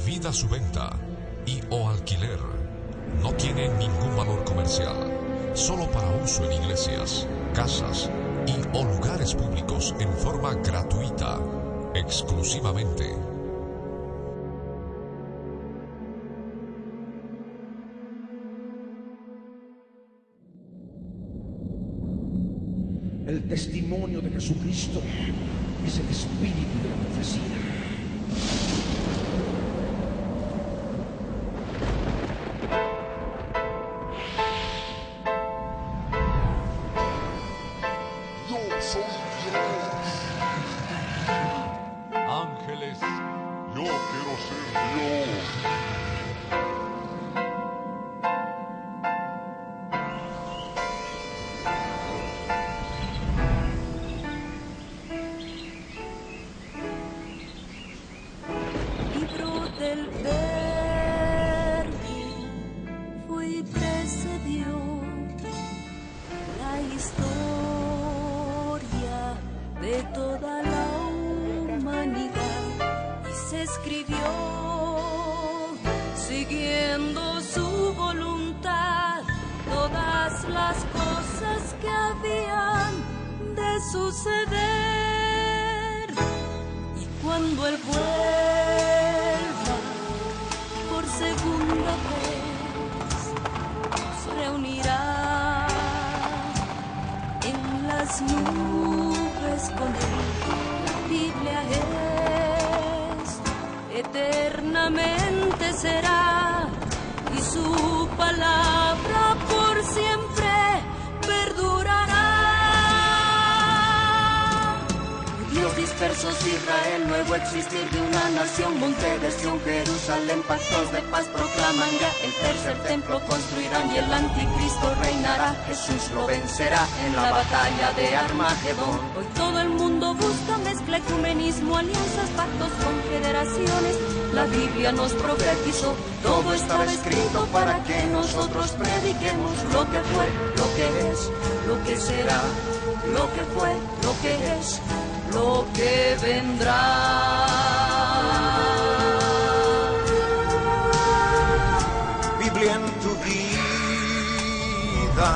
prohibida su venta y o alquiler. No tiene ningún valor comercial, solo para uso en iglesias, casas y o lugares públicos en forma gratuita, exclusivamente. El testimonio de Jesucristo es el espíritu de la profecía. Yo soy Dios. Ángeles, yo quiero ser Dios. Libro del Verbo fue y precedió la historia de toda la humanidad y se escribió siguiendo su voluntad todas las cosas que habían de suceder. Y cuando él vuelva por segunda vez, nos reunirá en las nubes con él. La Biblia es, eternamente será, y su palabra por siempre perdurará. Dios dispersos Israel, nuevo existir de una nación, monte de Sión, Jerusalén, pactos de paz proclaman ya, el tercer templo construirán y el anticristo reinará. Jesús lo vencerá en la batalla de Armagedón. Hoy todo el mundo busca mezcla, ecumenismo, alianzas, pactos, confederaciones. La Biblia nos profetizó, todo estaba escrito para que nosotros prediquemos lo que fue, lo que es, lo que será, lo que fue, lo que es, lo que vendrá. Biblia en tu vida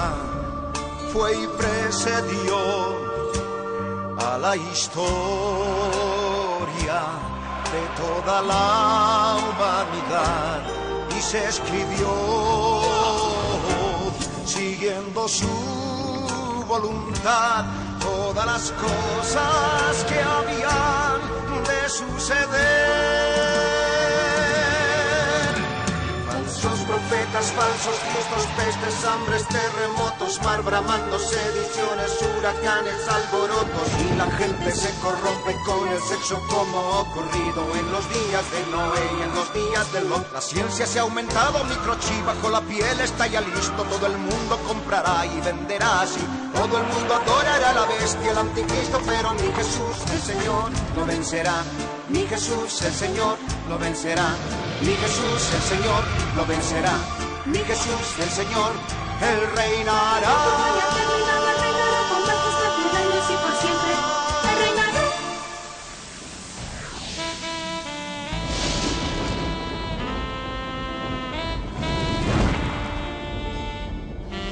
fue y precedió a la historia de toda la humanidad y se escribió siguiendo su voluntad todas las cosas que habían de suceder. Falsos profetas, falsos cristos, pestes, hambres, terremotos, mar bramando, sediciones, huracanes, alborotos, y la gente se corrompe con el sexo como ha ocurrido en los días de Noé y en los días de Lot. La ciencia se ha aumentado, microchip bajo la piel está ya listo, todo el mundo comprará y venderá así. Todo el mundo adorará a la bestia, el anticristo, pero mi Jesús, el Señor, lo vencerá. Mi Jesús, el Señor, lo vencerá. Mi Jesús, el Señor, lo vencerá. Mi Jesús, el Señor, Él reinará. Reinará con majestad mil años y por siempre. Él reinará.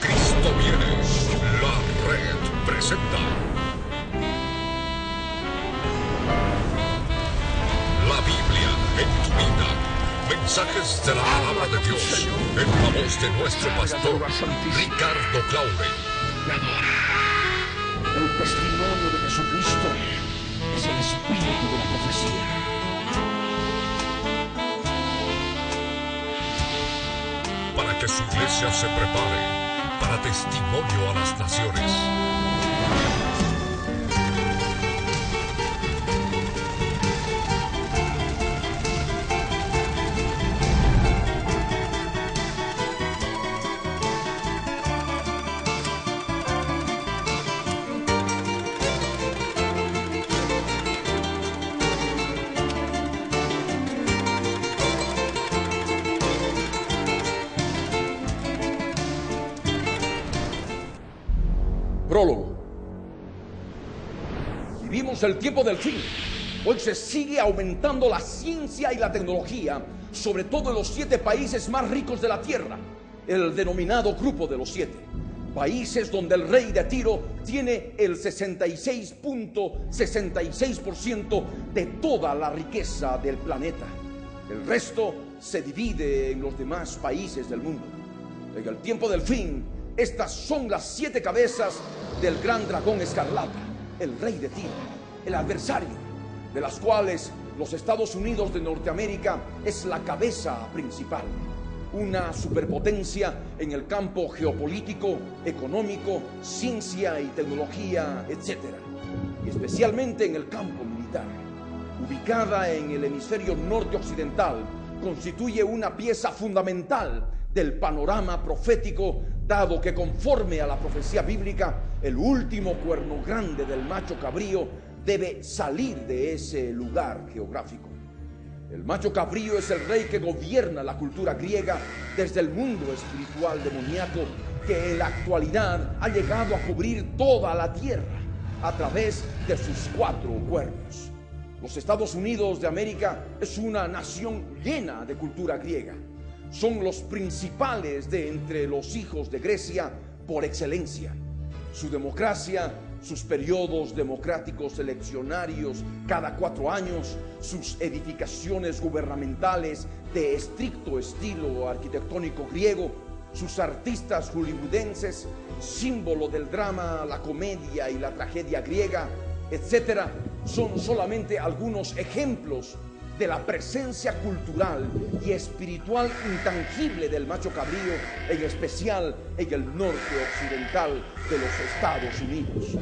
Cristo viene. La red presenta la Biblia en tu vida. Mensajes de la palabra de Dios en la voz de nuestro pastor Ricardo Claure. El testimonio de Jesucristo es el espíritu de la profecía. Para que su iglesia se prepare para testimonio a las naciones. Prólogo. Vivimos el tiempo del fin. Hoy se sigue aumentando la ciencia y la tecnología sobre todo en los 7 países más ricos de la tierra, el denominado Grupo de los 7. Países donde el rey de Tiro tiene el 66.66% de toda la riqueza del planeta. El resto se divide en los demás países del mundo. En el tiempo del fin, estas son las 7 cabezas del gran dragón escarlata, el rey de Tiro, el adversario, de las cuales los Estados Unidos de Norteamérica es la cabeza principal. Una superpotencia en el campo geopolítico, económico, ciencia y tecnología, etc. Y especialmente en el campo militar. Ubicada en el hemisferio norte occidental, constituye una pieza fundamental del panorama profético, dado que conforme a la profecía bíblica, el último cuerno grande del macho cabrío debe salir de ese lugar geográfico. El macho cabrío es el rey que gobierna la cultura griega desde el mundo espiritual demoníaco que en la actualidad ha llegado a cubrir toda la tierra a través de sus 4 cuernos. Los Estados Unidos de América es una nación llena de cultura griega. Son los principales de entre los hijos de Grecia por excelencia. Su democracia, sus periodos democráticos eleccionarios cada 4 años, sus edificaciones gubernamentales de estricto estilo arquitectónico griego, sus artistas hollywoodenses, símbolo del drama, la comedia y la tragedia griega, etc., son solamente algunos ejemplos de la presencia cultural y espiritual intangible del macho cabrío, en especial en el norte occidental de los Estados Unidos.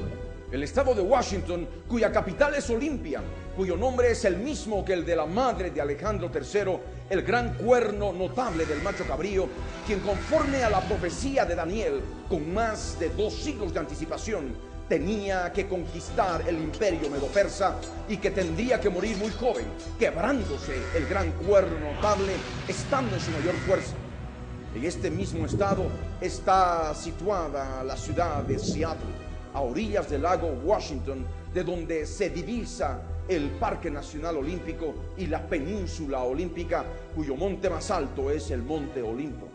El estado de Washington, cuya capital es Olimpia, cuyo nombre es el mismo que el de la madre de Alejandro III, el gran cuerno notable del macho cabrío, quien conforme a la profecía de Daniel, con más de 2 siglos de anticipación, tenía que conquistar el imperio medo-persa y que tendría que morir muy joven, quebrándose el gran cuerno notable, estando en su mayor fuerza. En este mismo estado está situada la ciudad de Seattle, a orillas del lago Washington, de donde se divisa el Parque Nacional Olímpico y la península olímpica, cuyo monte más alto es el Monte Olimpo.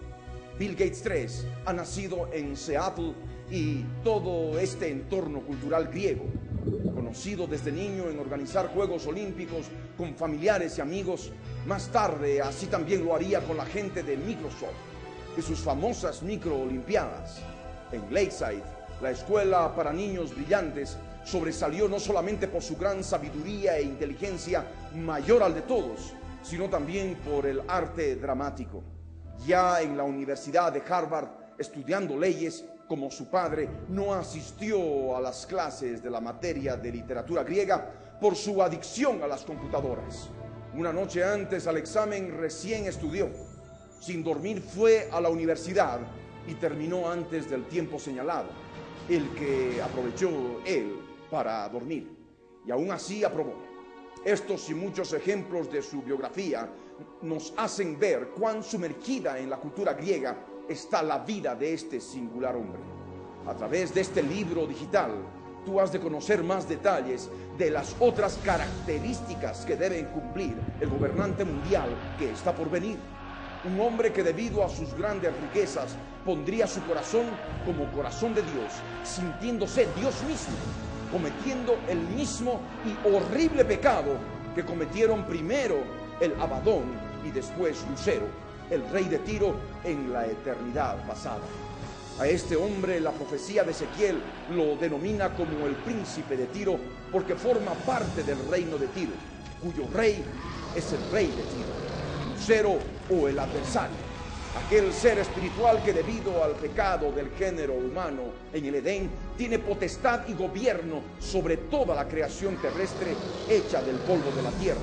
Bill Gates III ha nacido en Seattle y todo este entorno cultural griego, conocido desde niño en organizar Juegos Olímpicos con familiares y amigos, más tarde así también lo haría con la gente de Microsoft y sus famosas microolimpiadas. En Lakeside, la escuela para niños brillantes sobresalió no solamente por su gran sabiduría e inteligencia, mayor al de todos, sino también por el arte dramático. Ya en la Universidad de Harvard, estudiando leyes, como su padre, no asistió a las clases de la materia de literatura griega por su adicción a las computadoras. Una noche antes al examen recién estudió. Sin dormir fue a la universidad y terminó antes del tiempo señalado, el que aprovechó él para dormir. Y aún así aprobó. Estos y muchos ejemplos de su biografía nos hacen ver cuán sumergida en la cultura griega está la vida de este singular hombre. A través de este libro digital, tú has de conocer más detalles de las otras características que deben cumplir el gobernante mundial que está por venir. Un hombre que debido a sus grandes riquezas pondría su corazón como corazón de Dios, sintiéndose Dios mismo, cometiendo el mismo y horrible pecado que cometieron primero el Abadón y después Lucero, el rey de Tiro, en la eternidad pasada. A este hombre la profecía de Ezequiel lo denomina como el príncipe de Tiro, porque forma parte del reino de Tiro, cuyo rey es el rey de Tiro, Lucero o el adversario, aquel ser espiritual que debido al pecado del género humano en el Edén tiene potestad y gobierno sobre toda la creación terrestre hecha del polvo de la tierra,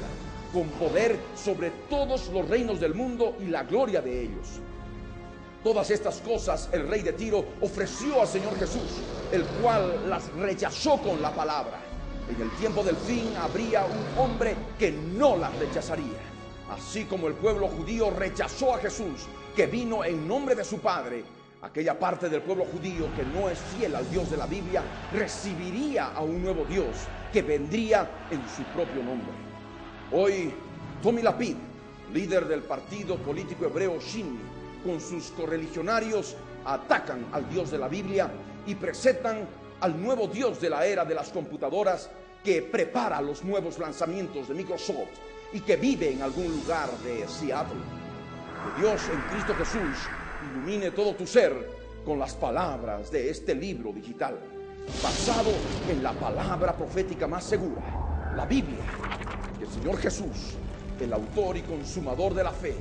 con poder sobre todos los reinos del mundo y la gloria de ellos. Todas estas cosas el rey de Tiro ofreció al Señor Jesús, el cual las rechazó con la palabra. En el tiempo del fin habría un hombre que no las rechazaría. Así como el pueblo judío rechazó a Jesús, que vino en nombre de su Padre, aquella parte del pueblo judío que no es fiel al Dios de la Biblia recibiría a un nuevo Dios que vendría en su propio nombre. Hoy Tommy Lapid, líder del partido político hebreo Shin, con sus correligionarios, atacan al Dios de la Biblia y presentan al nuevo Dios de la era de las computadoras, que prepara los nuevos lanzamientos de Microsoft y que vive en algún lugar de Seattle. Que Dios en Cristo Jesús ilumine todo tu ser con las palabras de este libro digital, basado en la palabra profética más segura, la Biblia. Que el Señor Jesús, el autor y consumador de la fe,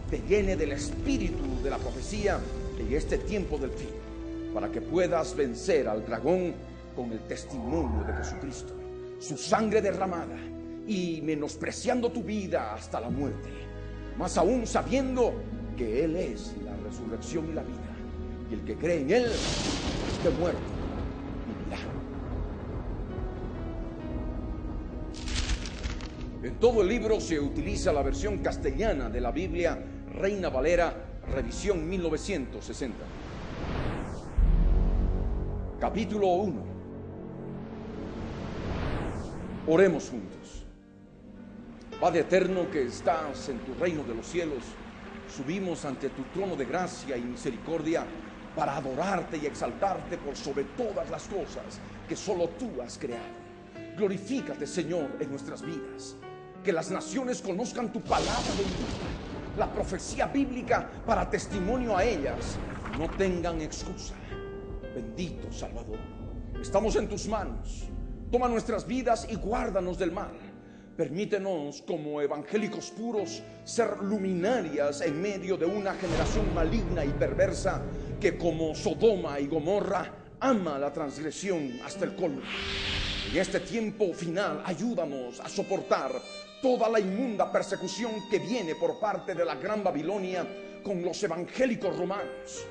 te llene del espíritu de la profecía en este tiempo del fin, para que puedas vencer al dragón con el testimonio de Jesucristo, su sangre derramada, y menospreciando tu vida hasta la muerte, más aún sabiendo que Él es la resurrección y la vida, y el que cree en Él, esté muerto, vivirá. En todo el libro se utiliza la versión castellana de la Biblia Reina Valera, revisión 1960. Capítulo 1. Oremos juntos. Padre eterno que estás en tu reino de los cielos, subimos ante tu trono de gracia y misericordia para adorarte y exaltarte por sobre todas las cosas que solo tú has creado. Glorifícate, Señor, en nuestras vidas. Que las naciones conozcan tu palabra bendita, la profecía bíblica para testimonio a ellas. No tengan excusa. Bendito Salvador, estamos en tus manos. Toma nuestras vidas y guárdanos del mal. Permítenos, como evangélicos puros, ser luminarias en medio de una generación maligna y perversa que, como Sodoma y Gomorra, ama la transgresión hasta el colmo. En este tiempo final, ayúdanos a soportar toda la inmunda persecución que viene por parte de la Gran Babilonia con los evangélicos romanos.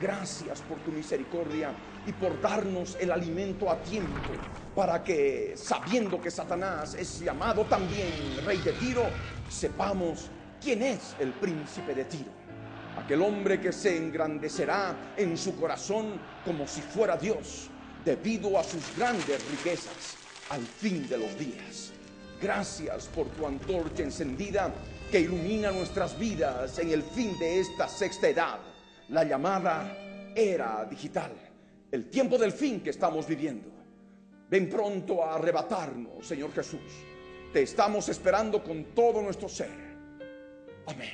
Gracias por tu misericordia y por darnos el alimento a tiempo, para que, sabiendo que Satanás es llamado también rey de Tiro, sepamos quién es el príncipe de Tiro, aquel hombre que se engrandecerá en su corazón como si fuera Dios, debido a sus grandes riquezas al fin de los días. Gracias por tu antorcha encendida que ilumina nuestras vidas en el fin de esta sexta edad, la llamada era digital, el tiempo del fin que estamos viviendo. Ven pronto a arrebatarnos, Señor Jesús. Te estamos esperando con todo nuestro ser. Amén.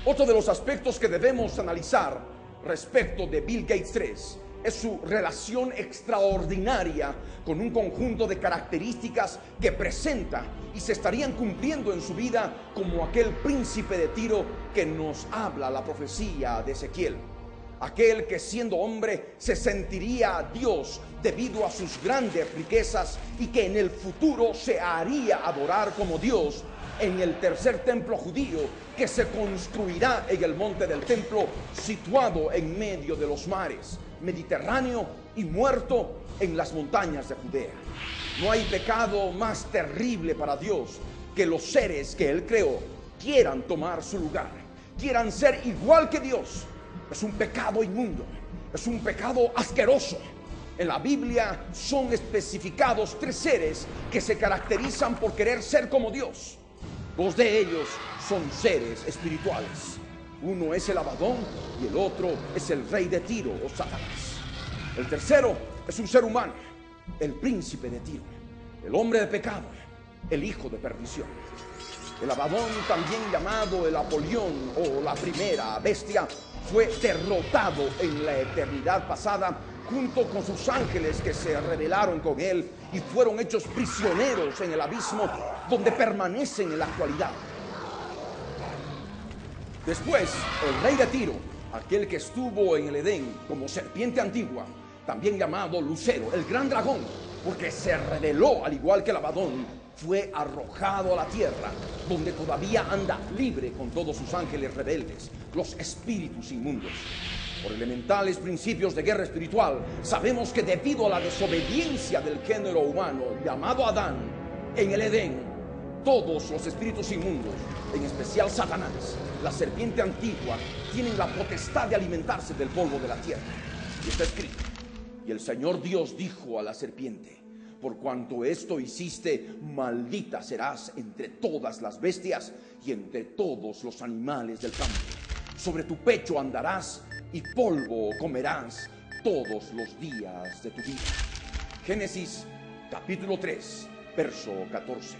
Otro de los aspectos que debemos analizar respecto de Bill Gates 3 es su relación extraordinaria con un conjunto de características que presenta y se estarían cumpliendo en su vida, como aquel príncipe de Tiro que nos habla la profecía de Ezequiel. Aquel que, siendo hombre, se sentiría Dios debido a sus grandes riquezas y que en el futuro se haría adorar como Dios en el tercer templo judío, que se construirá en el monte del templo, situado en medio de los mares Mediterráneo y muerto en las montañas de Judea. No hay pecado más terrible para Dios que los seres que Él creó quieran tomar su lugar, quieran ser igual que Dios. Es un pecado inmundo, es un pecado asqueroso. En la Biblia son especificados 3 seres que se caracterizan por querer ser como Dios. 2 de ellos son seres espirituales. Uno es el Abadón y el otro es el rey de Tiro o Satanás. El tercero es un ser humano, el príncipe de Tiro, el hombre de pecado, el hijo de perdición. El Abadón, también llamado el Apolión o la primera bestia, fue derrotado en la eternidad pasada junto con sus ángeles que se rebelaron con él y fueron hechos prisioneros en el abismo, donde permanecen en la actualidad. Después, el rey de Tiro, aquel que estuvo en el Edén como serpiente antigua, también llamado Lucero, el gran dragón, porque se rebeló al igual que el Abadón, fue arrojado a la tierra, donde todavía anda libre con todos sus ángeles rebeldes, los espíritus inmundos. Por elementales principios de guerra espiritual, sabemos que debido a la desobediencia del género humano llamado Adán en el Edén, todos los espíritus inmundos, en especial Satanás, la serpiente antigua, tienen la potestad de alimentarse del polvo de la tierra. Y está escrito: y el Señor Dios dijo a la serpiente: Por cuanto esto hiciste, maldita serás entre todas las bestias y entre todos los animales del campo. Sobre tu pecho andarás y polvo comerás todos los días de tu vida. Génesis capítulo 3, verso 14.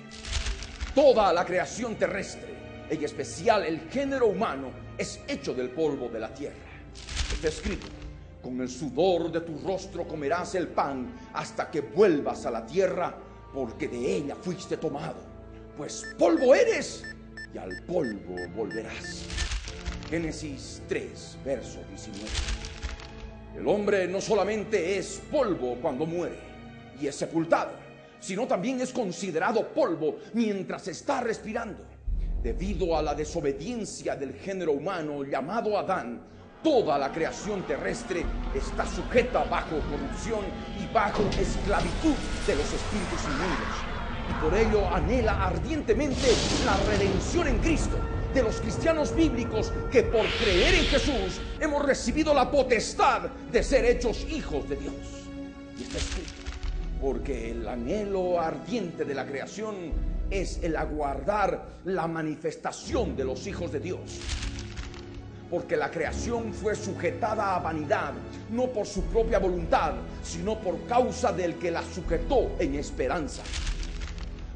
Toda la creación terrestre, en especial el género humano, es hecho del polvo de la tierra. Está escrito: con el sudor de tu rostro comerás el pan hasta que vuelvas a la tierra, porque de ella fuiste tomado, pues polvo eres y al polvo volverás. Génesis 3, verso 19. El hombre no solamente es polvo cuando muere y es sepultado, sino también es considerado polvo mientras está respirando. Debido a la desobediencia del género humano llamado Adán, toda la creación terrestre está sujeta bajo corrupción y bajo esclavitud de los espíritus inmundos. Y por ello anhela ardientemente la redención en Cristo de los cristianos bíblicos que por creer en Jesús hemos recibido la potestad de ser hechos hijos de Dios. Y está escrito: porque el anhelo ardiente de la creación es el aguardar la manifestación de los hijos de Dios. Porque la creación fue sujetada a vanidad, no por su propia voluntad, sino por causa del que la sujetó en esperanza.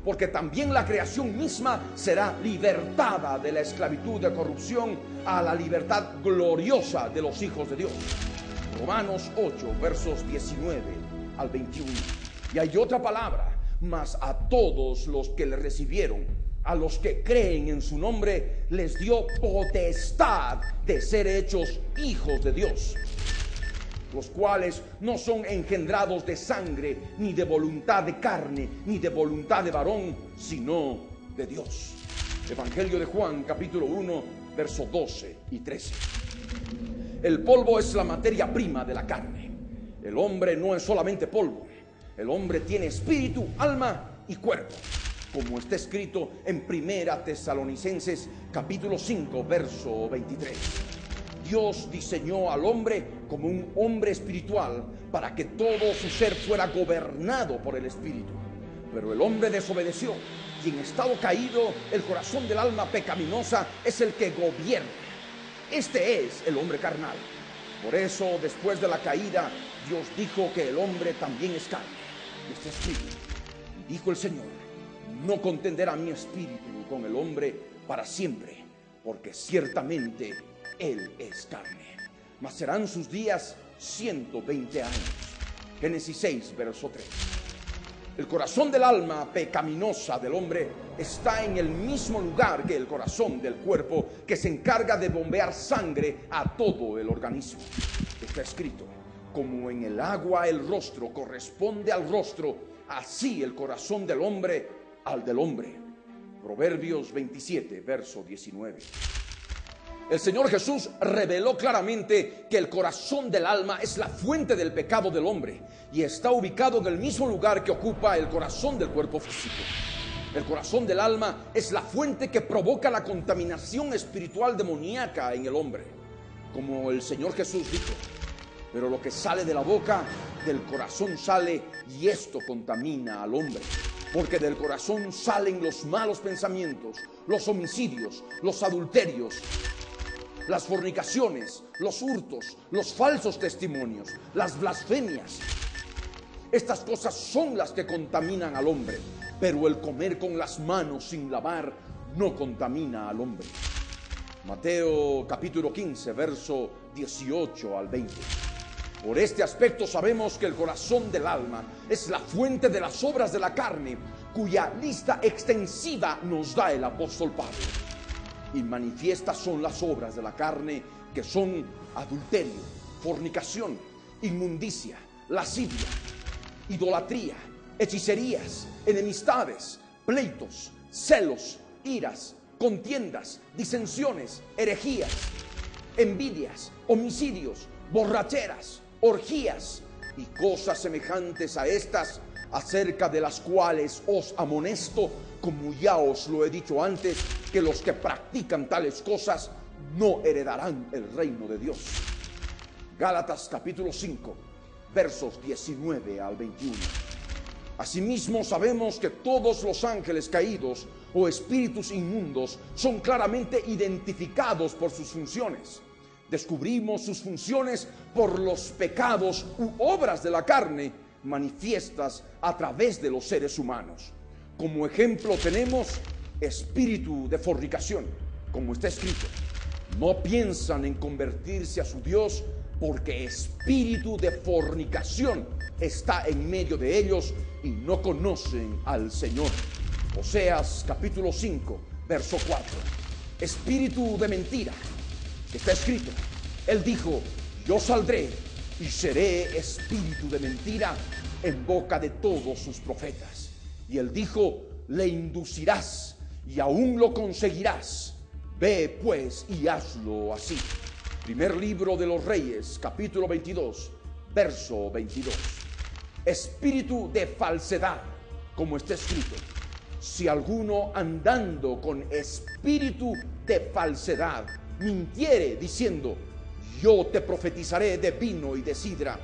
Porque también la creación misma será libertada de la esclavitud de corrupción a la libertad gloriosa de los hijos de Dios. Romanos 8, versos 19 al 21. Y hay otra palabra: mas a todos los que le recibieron, a los que creen en su nombre, les dio potestad de ser hechos hijos de Dios, los cuales no son engendrados de sangre, ni de voluntad de carne, ni de voluntad de varón, sino de Dios. Evangelio de Juan, capítulo 1, versos 12 y 13. El polvo es la materia prima de la carne. El hombre no es solamente polvo. El hombre tiene espíritu, alma y cuerpo, como está escrito en Primera Tesalonicenses capítulo 5, verso 23. Dios diseñó al hombre como un hombre espiritual para que todo su ser fuera gobernado por el espíritu. Pero el hombre desobedeció y en estado caído el corazón del alma pecaminosa es el que gobierna. Este es el hombre carnal. Por eso, después de la caída, Dios dijo que el hombre también es carne. Y está escrito: y dijo el Señor: no contenderá mi espíritu con el hombre para siempre, porque ciertamente él es carne, mas serán sus días 120 años. Génesis 6, verso 3. El corazón del alma pecaminosa del hombre está en el mismo lugar que el corazón del cuerpo, que se encarga de bombear sangre a todo el organismo. Está escrito: como en el agua el rostro corresponde al rostro, así el corazón del hombre al del hombre. Proverbios 27, verso 19. El Señor Jesús reveló claramente que el corazón del alma es la fuente del pecado del hombre y está ubicado en el mismo lugar que ocupa el corazón del cuerpo físico. El corazón del alma es la fuente que provoca la contaminación espiritual demoníaca en el hombre. Como el Señor Jesús dijo: pero lo que sale de la boca, del corazón sale, y esto contamina al hombre. Porque del corazón salen los malos pensamientos, los homicidios, los adulterios, las fornicaciones, los hurtos, los falsos testimonios, las blasfemias. Estas cosas son las que contaminan al hombre, pero el comer con las manos sin lavar no contamina al hombre. Mateo capítulo 15, verso 18 al 20. Por este aspecto sabemos que el corazón del alma es la fuente de las obras de la carne, cuya lista extensiva nos da el apóstol Pablo. Y manifiestas son las obras de la carne, que son adulterio, fornicación, inmundicia, lascivia, idolatría, hechicerías, enemistades, pleitos, celos, iras, contiendas, disensiones, herejías, envidias, homicidios, borracheras, orgías y cosas semejantes a estas, acerca de las cuales os amonesto, como ya os lo he dicho antes, que los que practican tales cosas no heredarán el reino de Dios. Gálatas capítulo 5, versos 19 al 21. Asimismo sabemos que todos los ángeles caídos o espíritus inmundos son claramente identificados por sus funciones. Descubrimos sus funciones por los pecados u obras de la carne manifiestas a través de los seres humanos. Como ejemplo tenemos espíritu de fornicación, como está escrito: no piensan en convertirse a su Dios, porque espíritu de fornicación está en medio de ellos y no conocen al Señor. Oseas capítulo 5, verso 4. Espíritu de mentira, que está escrito: Él dijo, yo saldré y seré espíritu de mentira en boca de todos sus profetas. Y Él dijo, le inducirás y aún lo conseguirás. Ve pues y hazlo así. Primer libro de los Reyes, capítulo 22, verso 22. Espíritu de falsedad, como está escrito: si alguno andando con espíritu de falsedad mintiere diciendo, yo te profetizaré de vino y de sidra,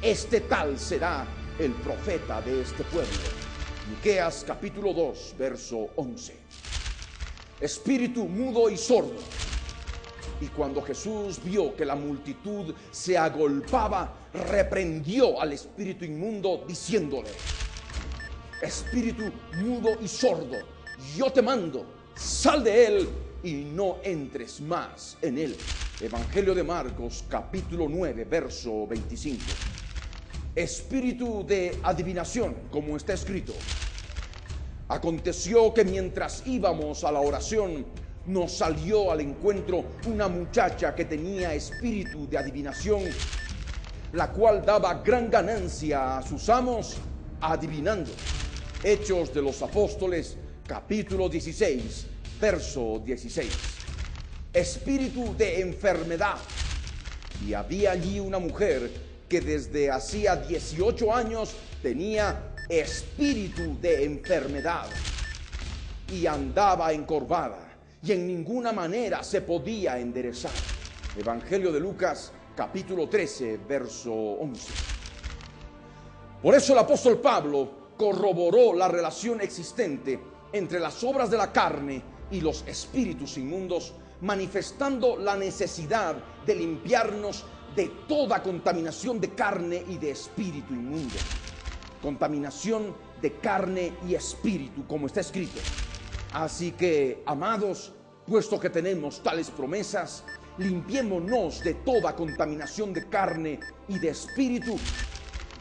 este tal será el profeta de este pueblo. Miqueas capítulo 2, verso 11. Espíritu mudo y sordo. Y cuando Jesús vio que la multitud se agolpaba, reprendió al espíritu inmundo diciéndole: espíritu mudo y sordo, yo te mando, sal de él y no entres más en él. Evangelio de Marcos capítulo 9, verso 25. Espíritu de adivinación, como está escrito: aconteció que mientras íbamos a la oración, nos salió al encuentro una muchacha que tenía espíritu de adivinación, la cual daba gran ganancia a sus amos adivinando. Hechos de los Apóstoles capítulo 16, verso 16. Espíritu de enfermedad. Y había allí una mujer que desde hacía 18 años tenía espíritu de enfermedad y andaba encorvada y en ninguna manera se podía enderezar. Evangelio de Lucas capítulo 13, verso 11. Por eso el apóstol Pablo corroboró la relación existente entre las obras de la carne y los espíritus inmundos, manifestando la necesidad de limpiarnos de toda contaminación de carne y de espíritu inmundo. Contaminación de carne y espíritu, como está escrito: así que, amados, puesto que tenemos tales promesas, limpiémonos de toda contaminación de carne y de espíritu,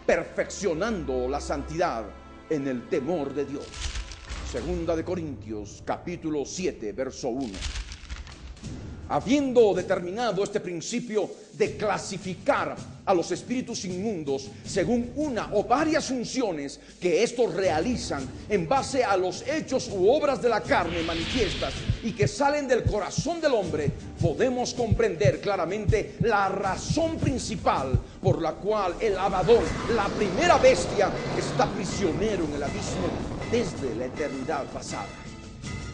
perfeccionando la santidad en el temor de Dios. Segunda de Corintios capítulo 7, verso 1. Habiendo determinado este principio de clasificar a los espíritus inmundos según una o varias funciones que estos realizan en base a los hechos u obras de la carne manifiestas y que salen del corazón del hombre, podemos comprender claramente la razón principal por la cual el Abadón, la primera bestia, está prisionero en el abismo desde la eternidad pasada.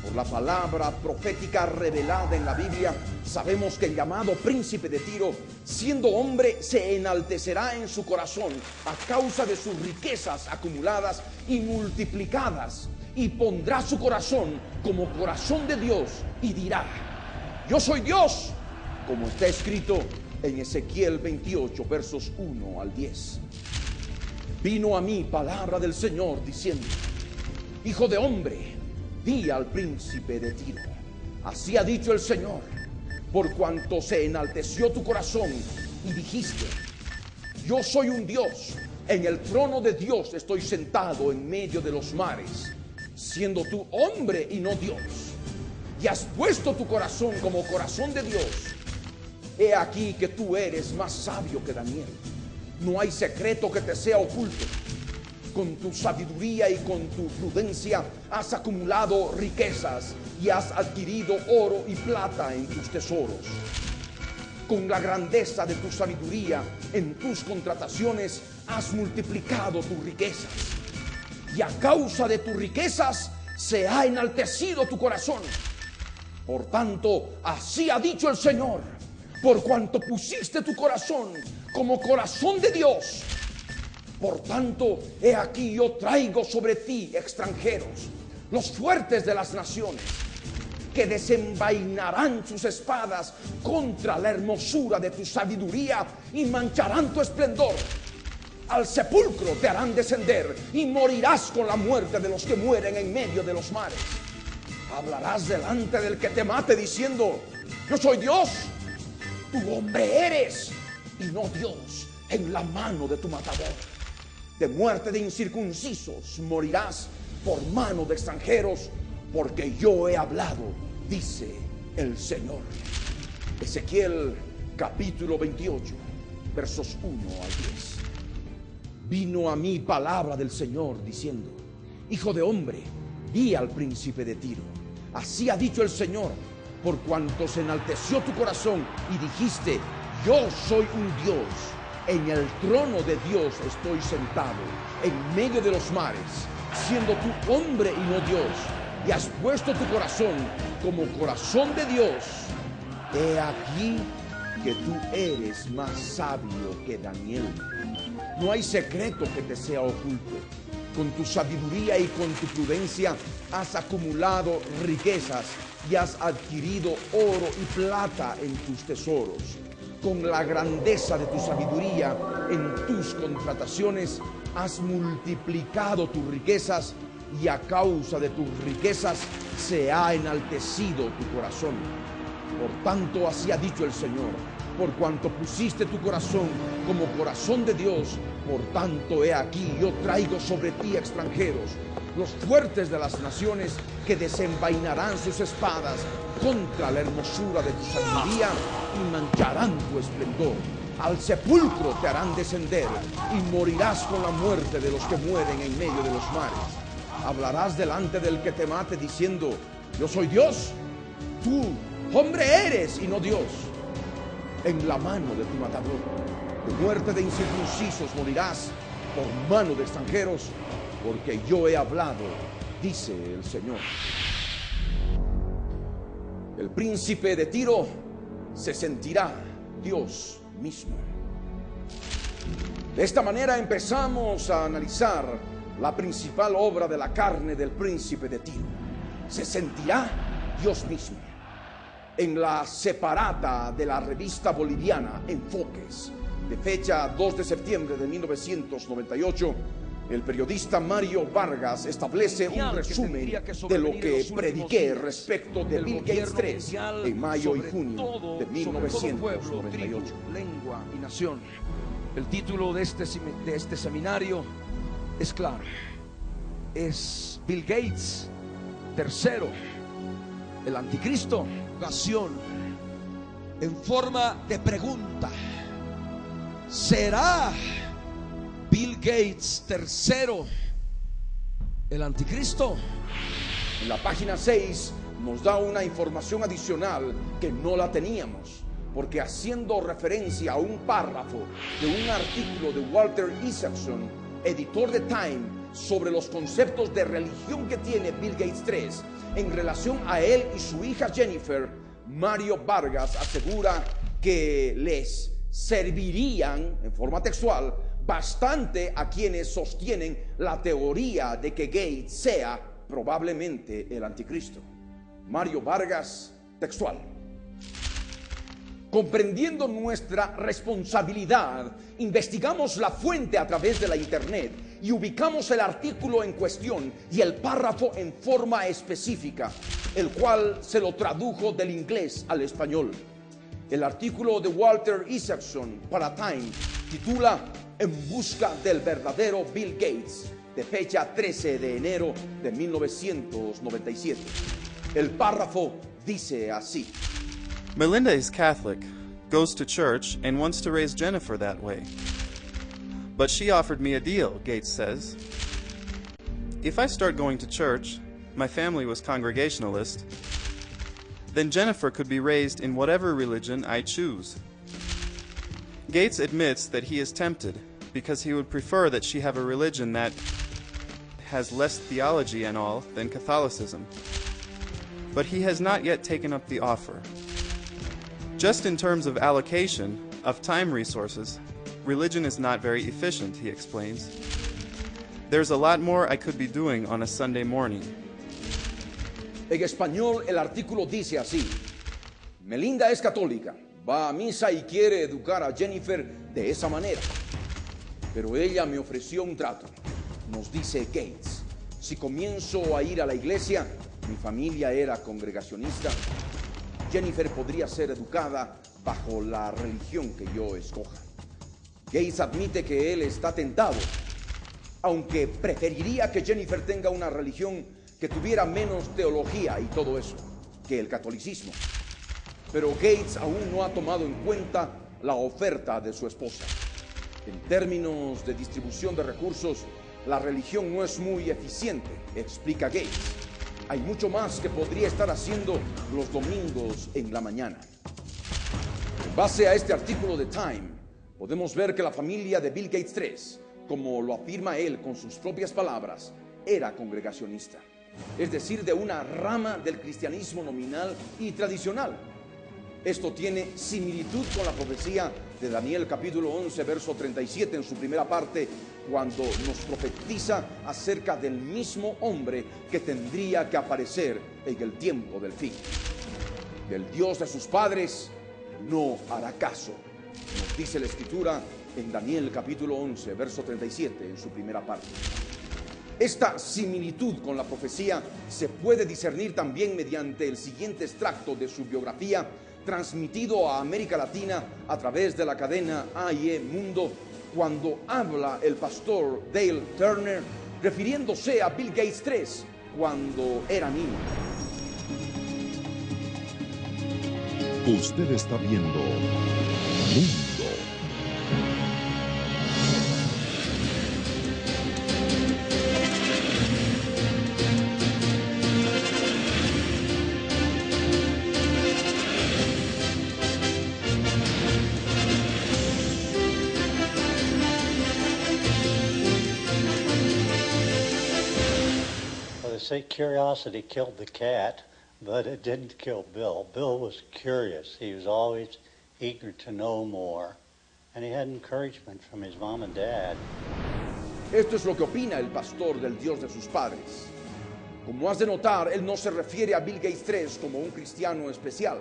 Por la palabra profética revelada en la Biblia, sabemos que el llamado príncipe de Tiro, siendo hombre, se enaltecerá en su corazón a causa de sus riquezas acumuladas y multiplicadas, y pondrá su corazón como corazón de Dios y dirá: yo soy Dios, como está escrito en Ezequiel 28, versos 1 al 10. Vino a mí palabra del Señor diciendo: hijo de hombre, di al príncipe de Tiro, así ha dicho el Señor, por cuanto se enalteció tu corazón y dijiste: yo soy un Dios, en el trono de Dios estoy sentado en medio de los mares, siendo tú hombre y no Dios, y has puesto tu corazón como corazón de Dios. He aquí que tú eres más sabio que Daniel, no hay secreto que te sea oculto. Con tu sabiduría y con tu prudencia has acumulado riquezas y has adquirido oro y plata en tus tesoros. Con la grandeza de tu sabiduría en tus contrataciones has multiplicado tus riquezas. Y a causa de tus riquezas se ha enaltecido tu corazón. Por tanto, así ha dicho el Señor: por cuanto pusiste tu corazón como corazón de Dios, Por tanto, he aquí yo traigo sobre ti extranjeros, los fuertes de las naciones, que desenvainarán sus espadas contra la hermosura de tu sabiduría y mancharán tu esplendor. Al sepulcro te harán descender y morirás con la muerte de los que mueren en medio de los mares. Hablarás delante del que te mate diciendo: yo soy Dios. Tu hombre eres y no Dios en la mano de tu matador. De muerte de incircuncisos morirás por mano de extranjeros, porque yo he hablado, dice el Señor. Ezequiel capítulo 28, versos 1 al 10. Vino a mí palabra del Señor diciendo: hijo de hombre, di al príncipe de Tiro, así ha dicho el Señor, por cuanto se enalteció tu corazón y dijiste: yo soy un Dios, en el trono de Dios estoy sentado, en medio de los mares, siendo tú hombre y no Dios, y has puesto tu corazón como corazón de Dios. He aquí que tú eres más sabio que Daniel. No hay secreto que te sea oculto. Con tu sabiduría y con tu prudencia has acumulado riquezas y has adquirido oro y plata en tus tesoros. Con la grandeza de tu sabiduría en tus contrataciones has multiplicado tus riquezas, y a causa de tus riquezas se ha enaltecido tu corazón. Por tanto, así ha dicho el Señor: por cuanto pusiste tu corazón como corazón de Dios, por tanto he aquí yo traigo sobre ti extranjeros, los fuertes de las naciones, que desenvainarán sus espadas contra la hermosura de tu sabiduría y mancharán tu esplendor. Al sepulcro te harán descender y morirás con la muerte de los que mueren en medio de los mares. Hablarás delante del que te mate diciendo: yo soy Dios. Tú, hombre, eres y no Dios, en la mano de tu matador. De muerte de incircuncisos morirás por mano de extranjeros, porque yo he hablado, dice el Señor. El príncipe de Tiro se sentirá Dios mismo. De esta manera empezamos a analizar la principal obra de la carne del príncipe de Tiro. Se sentirá Dios mismo. En la separata de la revista boliviana Enfoques, de fecha 2 de septiembre de 1998, el periodista Mario Vargas establece un resumen de lo que prediqué respecto de Bill Gates 3 en mayo y junio de 1998. Lengua y nación. El título de este seminario es claro: es Bill Gates tercero, el anticristo. Ocasión en forma de pregunta: ¿será Bill Gates tercero el anticristo? En la página 6 nos da una información adicional que no la teníamos, porque haciendo referencia a un párrafo de un artículo de Walter Isaacson, editor de Time, sobre los conceptos de religión que tiene Bill Gates 3 en relación a él y su hija Jennifer, Mario Vargas asegura que les servirían, en forma textual, bastante a quienes sostienen la teoría de que Gates sea probablemente el anticristo. Mario Vargas, textual: comprendiendo nuestra responsabilidad, investigamos la fuente a través de la internet y ubicamos el artículo en cuestión y el párrafo en forma específica, el cual se lo tradujo del inglés al español. El artículo de Walter Isaacson para Time titula En busca del verdadero Bill Gates, de fecha 13 de enero de 1997. El párrafo dice así: Melinda is Catholic, goes to church, and wants to raise Jennifer that way. But she offered me a deal, Gates says. If I start going to church, my family was Congregationalist, then Jennifer could be raised in whatever religion I choose. Gates admits that he is tempted because he would prefer that she have a religion that has less theology and all than Catholicism. But he has not yet taken up the offer. Just in terms of allocation of time resources, Religion is not very efficient, he explains. There's a lot more I could be doing on a Sunday morning. En español el artículo dice así: Melinda es católica, va a misa y quiere educar a Jennifer de esa manera. Pero ella me ofreció un trato. Nos dice Gates: si comienzo a ir a la iglesia, mi familia era congregacionista, Jennifer podría ser educada bajo la religión que yo escoja. Gates admite que él está tentado, aunque preferiría que Jennifer tenga una religión que tuviera menos teología y todo eso que el catolicismo. Pero Gates aún no ha tomado en cuenta la oferta de su esposa. En términos de distribución de recursos, la religión no es muy eficiente, explica Gates. Hay mucho más que podría estar haciendo los domingos en la mañana. En base a este artículo de Time, podemos ver que la familia de Bill Gates III, como lo afirma él con sus propias palabras, era congregacionista, es decir, de una rama del cristianismo nominal y tradicional. Esto tiene similitud con la profecía de Daniel capítulo 11, verso 37 en su primera parte, cuando nos profetiza acerca del mismo hombre que tendría que aparecer en el tiempo del fin. Del Dios de sus padres no hará caso, nos dice la Escritura en Daniel capítulo 11, verso 37 en su primera parte. Esta similitud con la profecía se puede discernir también mediante el siguiente extracto de su biografía, transmitido a América Latina a través de la cadena AIE Mundo, cuando habla el pastor Dale Turner refiriéndose a Bill Gates III cuando era niño. Usted está viendo Mundo. Say curiosity killed the cat, but it didn't kill Bill. Bill was curious. He was always eager to know more, and he had encouragement from his mom and dad. Esto es lo que opina el pastor del Dios de sus padres. Como has de notar, él no se refiere a Bill Gates III como un cristiano especial,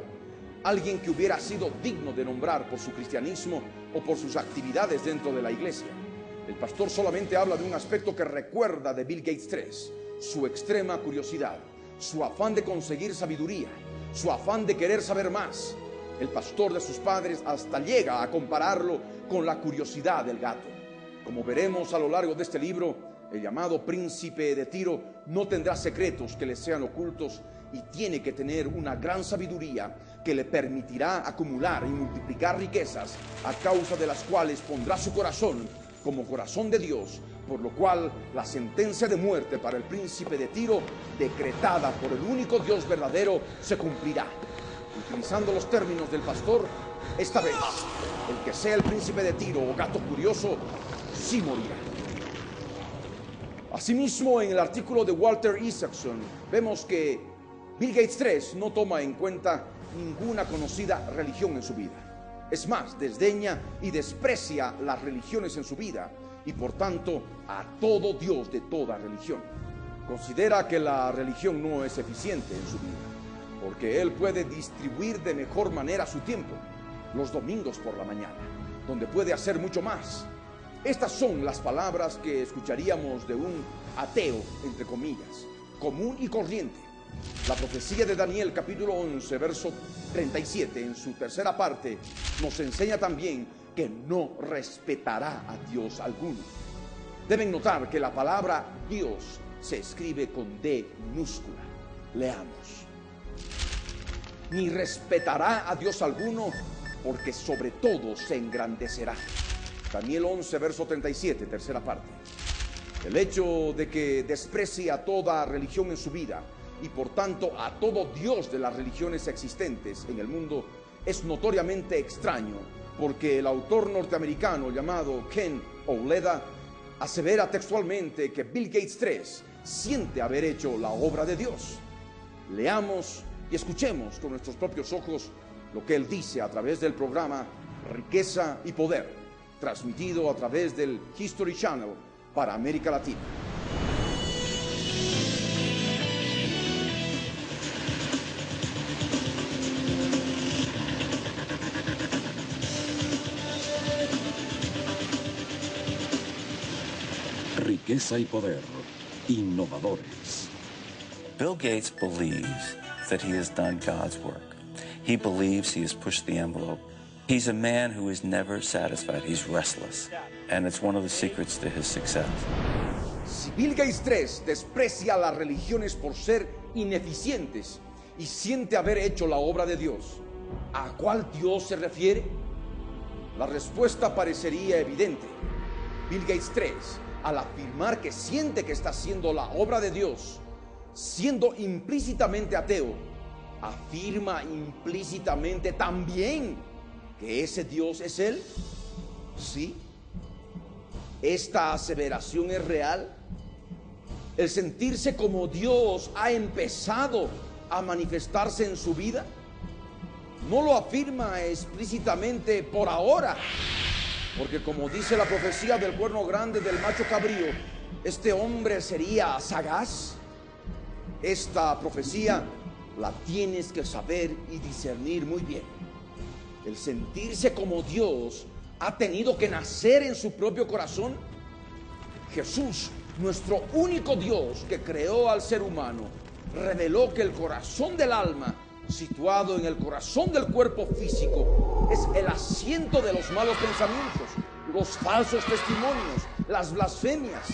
alguien que hubiera sido digno de nombrar por su cristianismo o por sus actividades dentro de la iglesia. El pastor solamente habla de un aspecto que recuerda de Bill Gates III: su extrema curiosidad, su afán de conseguir sabiduría, su afán de querer saber más. El pastor de sus padres hasta llega a compararlo con la curiosidad del gato. Como veremos a lo largo de este libro, el llamado príncipe de Tiro no tendrá secretos que le sean ocultos y tiene que tener una gran sabiduría que le permitirá acumular y multiplicar riquezas, a causa de las cuales pondrá su corazón como corazón de Dios, por lo cual la sentencia de muerte para el príncipe de Tiro, decretada por el único Dios verdadero, se cumplirá. Utilizando los términos del pastor, esta vez, el que sea el príncipe de Tiro o gato curioso, sí morirá. Asimismo, en el artículo de Walter Isaacson, vemos que Bill Gates III no toma en cuenta ninguna conocida religión en su vida. Es más, desdeña y desprecia las religiones en su vida y por tanto a todo Dios de toda religión. Considera que la religión no es eficiente en su vida, porque él puede distribuir de mejor manera su tiempo, los domingos por la mañana, donde puede hacer mucho más. Estas son las palabras que escucharíamos de un ateo, entre comillas, común y corriente. La profecía de Daniel capítulo 11, verso 37, en su tercera parte, nos enseña también que no respetará a Dios alguno. Deben notar que la palabra Dios se escribe con D minúscula. Leamos: ni respetará a Dios alguno, porque sobre todo se engrandecerá. Daniel 11, verso 37, tercera parte. El hecho de que desprecie a toda religión en su vida y por tanto a todo Dios de las religiones existentes en el mundo es notoriamente extraño, porque el autor norteamericano llamado Ken Ouleda asevera textualmente que Bill Gates III siente haber hecho la obra de Dios. Leamos y escuchemos con nuestros propios ojos lo que él dice a través del programa Riqueza y Poder, transmitido a través del History Channel para América Latina. Riqueza y poder. Innovadores. Bill Gates believes that he has done God's work. He believes he has pushed the envelope. He's a man who is never satisfied. He's restless. And it's one of the secrets to his success. Si Bill Gates III desprecia las religiones por ser ineficientes y siente haber hecho la obra de Dios, ¿a cuál Dios se refiere? La respuesta parecería evidente. Bill Gates III, al afirmar que siente que está haciendo la obra de Dios, siendo implícitamente ateo, afirma implícitamente también que ese Dios es Él. ¿Sí? ¿Esta aseveración es real? ¿El sentirse como Dios ha empezado a manifestarse en su vida? No lo afirma explícitamente por ahora, porque como dice la profecía del cuerno grande del macho cabrío, este hombre sería sagaz. Esta profecía la tienes que saber y discernir muy bien. El sentirse como Dios ha tenido que nacer en su propio corazón. Jesús, nuestro único Dios que creó al ser humano, reveló que el corazón del alma, situado en el corazón del cuerpo físico, es el asiento de los malos pensamientos, los falsos testimonios, las blasfemias.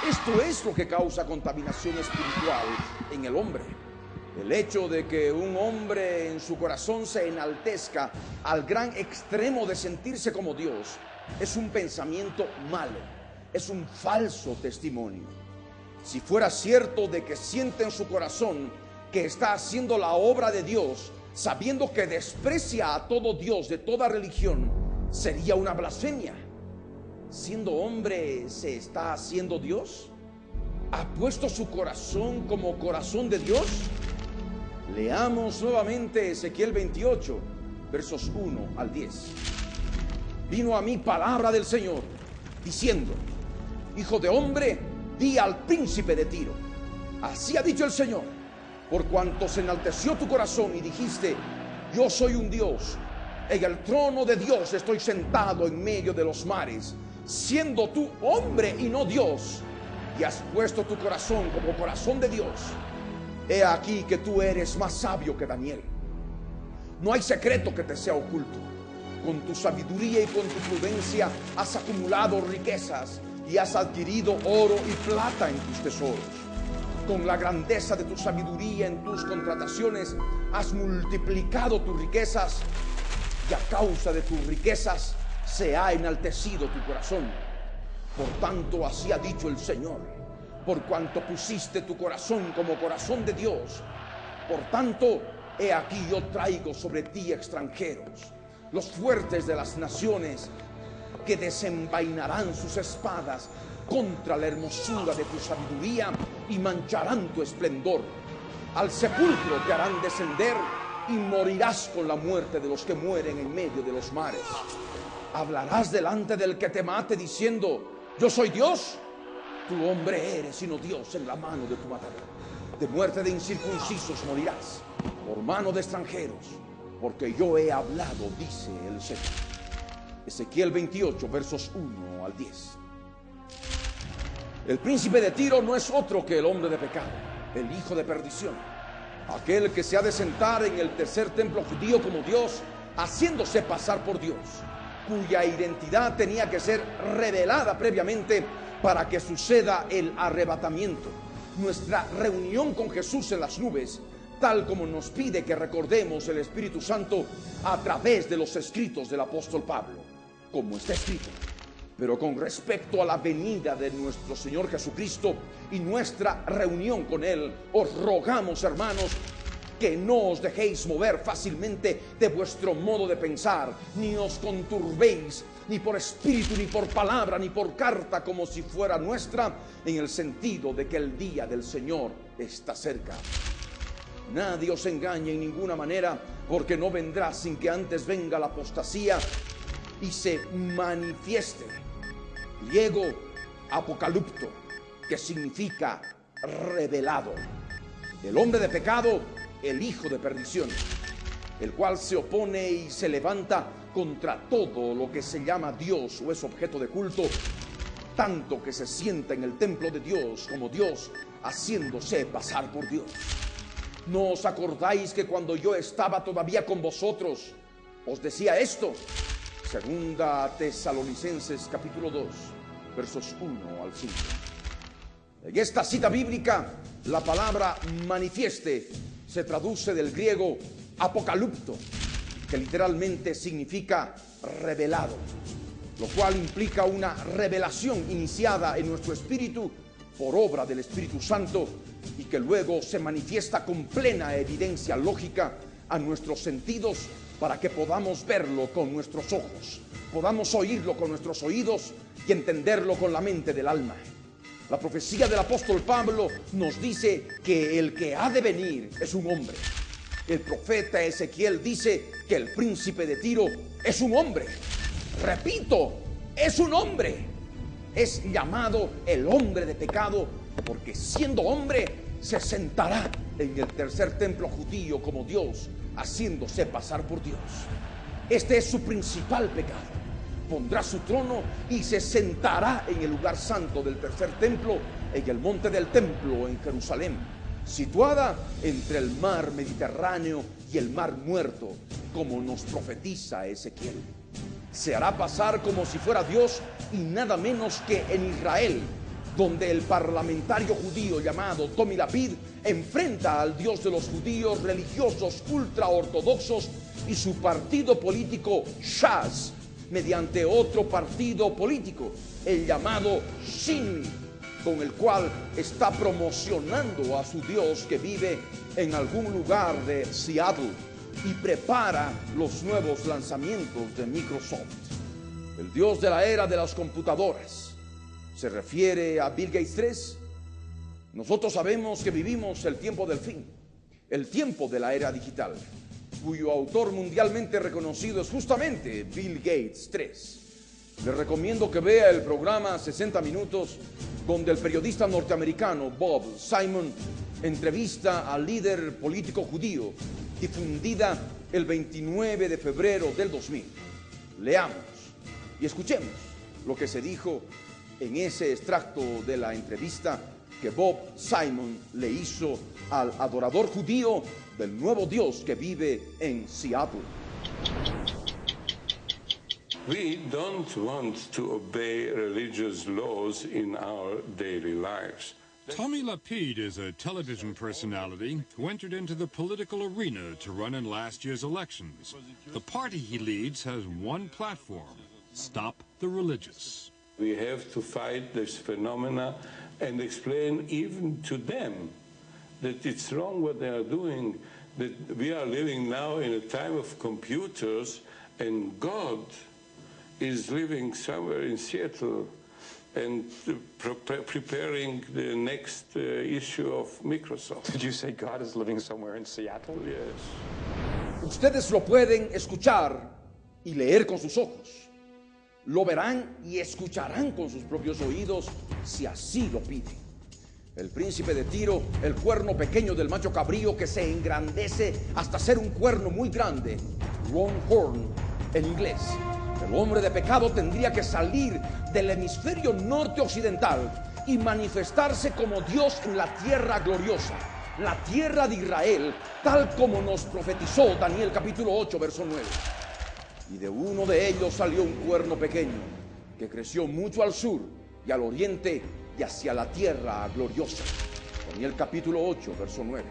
Esto es lo que causa contaminación espiritual en el hombre. El hecho de que un hombre en su corazón se enaltezca al gran extremo de sentirse como Dios es un pensamiento malo, es un falso testimonio. Si fuera cierto de que siente en su corazón que está haciendo la obra de Dios, sabiendo que desprecia a todo Dios de toda religión, sería una blasfemia. Siendo hombre, ¿se está haciendo Dios? ¿Ha puesto su corazón como corazón de Dios? Leamos nuevamente Ezequiel 28, versos 1 al 10. Vino a mí palabra del Señor, diciendo: Hijo de hombre, di al príncipe de Tiro, así ha dicho el Señor, por cuanto se enalteció tu corazón y dijiste: yo soy un Dios, en el trono de Dios estoy sentado en medio de los mares, siendo tú hombre y no Dios, y has puesto tu corazón como corazón de Dios. He aquí que tú eres más sabio que Daniel. No hay secreto que te sea oculto. Con tu sabiduría y con tu prudencia has acumulado riquezas y has adquirido oro y plata en tus tesoros. Con la grandeza de tu sabiduría en tus contrataciones has multiplicado tus riquezas, y a causa de tus riquezas se ha enaltecido tu corazón. Por tanto, así ha dicho el Señor: por cuanto pusiste tu corazón como corazón de Dios, por tanto, he aquí yo traigo sobre ti extranjeros, los fuertes de las naciones, que desenvainarán sus espadas contra la hermosura de tu sabiduría y mancharán tu esplendor. Al sepulcro te harán descender y morirás con la muerte de los que mueren en medio de los mares. Hablarás delante del que te mate diciendo: yo soy Dios. Tu hombre eres, sino Dios en la mano de tu matador. De muerte de incircuncisos morirás, por mano de extranjeros, porque yo he hablado, dice el Señor. Ezequiel 28, versos 1 al 10. El príncipe de Tiro no es otro que el hombre de pecado, el hijo de perdición, aquel que se ha de sentar en el tercer templo judío como Dios, haciéndose pasar por Dios, cuya identidad tenía que ser revelada previamente para que suceda el arrebatamiento, nuestra reunión con Jesús en las nubes, tal como nos pide que recordemos el Espíritu Santo a través de los escritos del apóstol Pablo, como está escrito: pero con respecto a la venida de nuestro Señor Jesucristo y nuestra reunión con Él, os rogamos, hermanos, que no os dejéis mover fácilmente de vuestro modo de pensar, ni os conturbéis, ni por espíritu, ni por palabra, ni por carta, como si fuera nuestra, en el sentido de que el día del Señor está cerca. Nadie os engañe en ninguna manera, porque no vendrá sin que antes venga la apostasía y se manifieste. Griego, apocalipto, que significa revelado. El hombre de pecado, el hijo de perdición, el cual se opone y se levanta contra todo lo que se llama Dios o es objeto de culto, tanto que se sienta en el templo de Dios como Dios, haciéndose pasar por Dios. ¿No os acordáis que cuando yo estaba todavía con vosotros os decía esto? Segunda Tesalonicenses capítulo 2, versos 1 al 5. En esta cita bíblica, la palabra manifieste se traduce del griego apocalipto, que literalmente significa revelado, lo cual implica una revelación iniciada en nuestro espíritu por obra del Espíritu Santo y que luego se manifiesta con plena evidencia lógica a nuestros sentidos para que podamos verlo con nuestros ojos, podamos oírlo con nuestros oídos y entenderlo con la mente del alma. La profecía del apóstol Pablo nos dice que el que ha de venir es un hombre. El profeta Ezequiel dice que el príncipe de Tiro es un hombre. Repito, es un hombre. Es llamado el hombre de pecado porque siendo hombre se sentará en el tercer templo judío como Dios, haciéndose pasar por Dios. Este es su principal pecado. Pondrá su trono y se sentará en el lugar santo del tercer templo, en el monte del templo en Jerusalén, situada entre el mar Mediterráneo y el mar Muerto, como nos profetiza Ezequiel. Se hará pasar como si fuera Dios y nada menos que en Israel, donde el parlamentario judío llamado Tommy Lapid enfrenta al Dios de los judíos religiosos ultraortodoxos y su partido político Shas, mediante otro partido político, el llamado Shin, con el cual está promocionando a su Dios que vive en algún lugar de Seattle y prepara los nuevos lanzamientos de Microsoft. El Dios de la era de las computadoras se refiere a Bill Gates 3. Nosotros sabemos que vivimos el tiempo del fin, el tiempo de la era digital, cuyo autor mundialmente reconocido es justamente Bill Gates 3. Les recomiendo que vea el programa 60 Minutos, donde el periodista norteamericano Bob Simon entrevista al líder político judío, difundida el 29 de febrero del 2000. Leamos y escuchemos lo que se dijo en ese extracto de la entrevista que Bob Simon le hizo al adorador judío del nuevo Dios que vive en Seattle. We don't want to obey religious laws in our daily lives. Tommy Lapid is a television personality who entered into the political arena to run in last year's elections. The party he leads has one platform: stop the religious. We have to fight this phenomena and explain even to them that it's wrong what they are doing, that we are living now in a time of computers and God is living somewhere in Seattle and preparing the next issue of Microsoft. Did you say God is living somewhere in Seattle? Yes. Ustedes lo pueden escuchar y leer con sus ojos. Lo verán y escucharán con sus propios oídos si así lo piden. El príncipe de Tiro, el cuerno pequeño del macho cabrío que se engrandece hasta ser un cuerno muy grande, longhorn en inglés. El hombre de pecado tendría que salir del hemisferio norte occidental y manifestarse como Dios en la tierra gloriosa, la tierra de Israel, tal como nos profetizó Daniel capítulo 8, verso 9. Y de uno de ellos salió un cuerno pequeño que creció mucho al sur y al oriente y hacia la tierra gloriosa. Daniel capítulo 8, verso 9.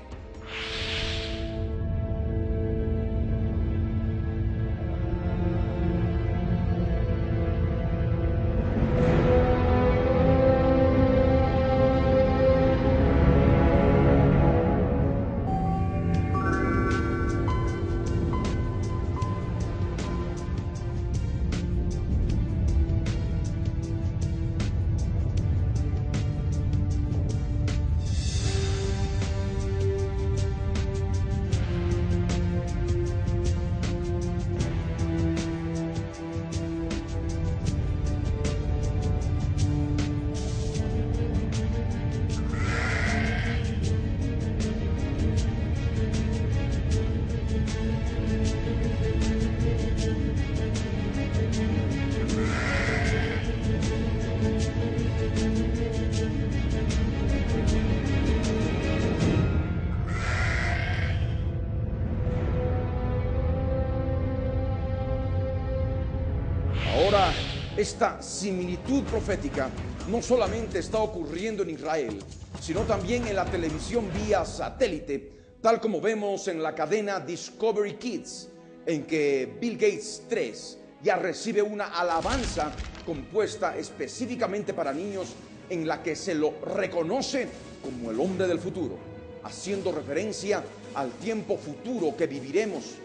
Esta similitud profética no solamente está ocurriendo en Israel, sino también en la televisión vía satélite, tal como vemos en la cadena Discovery Kids, en que Bill Gates 3 ya recibe una alabanza compuesta específicamente para niños, en la que se lo reconoce como el hombre del futuro, haciendo referencia al tiempo futuro que viviremos,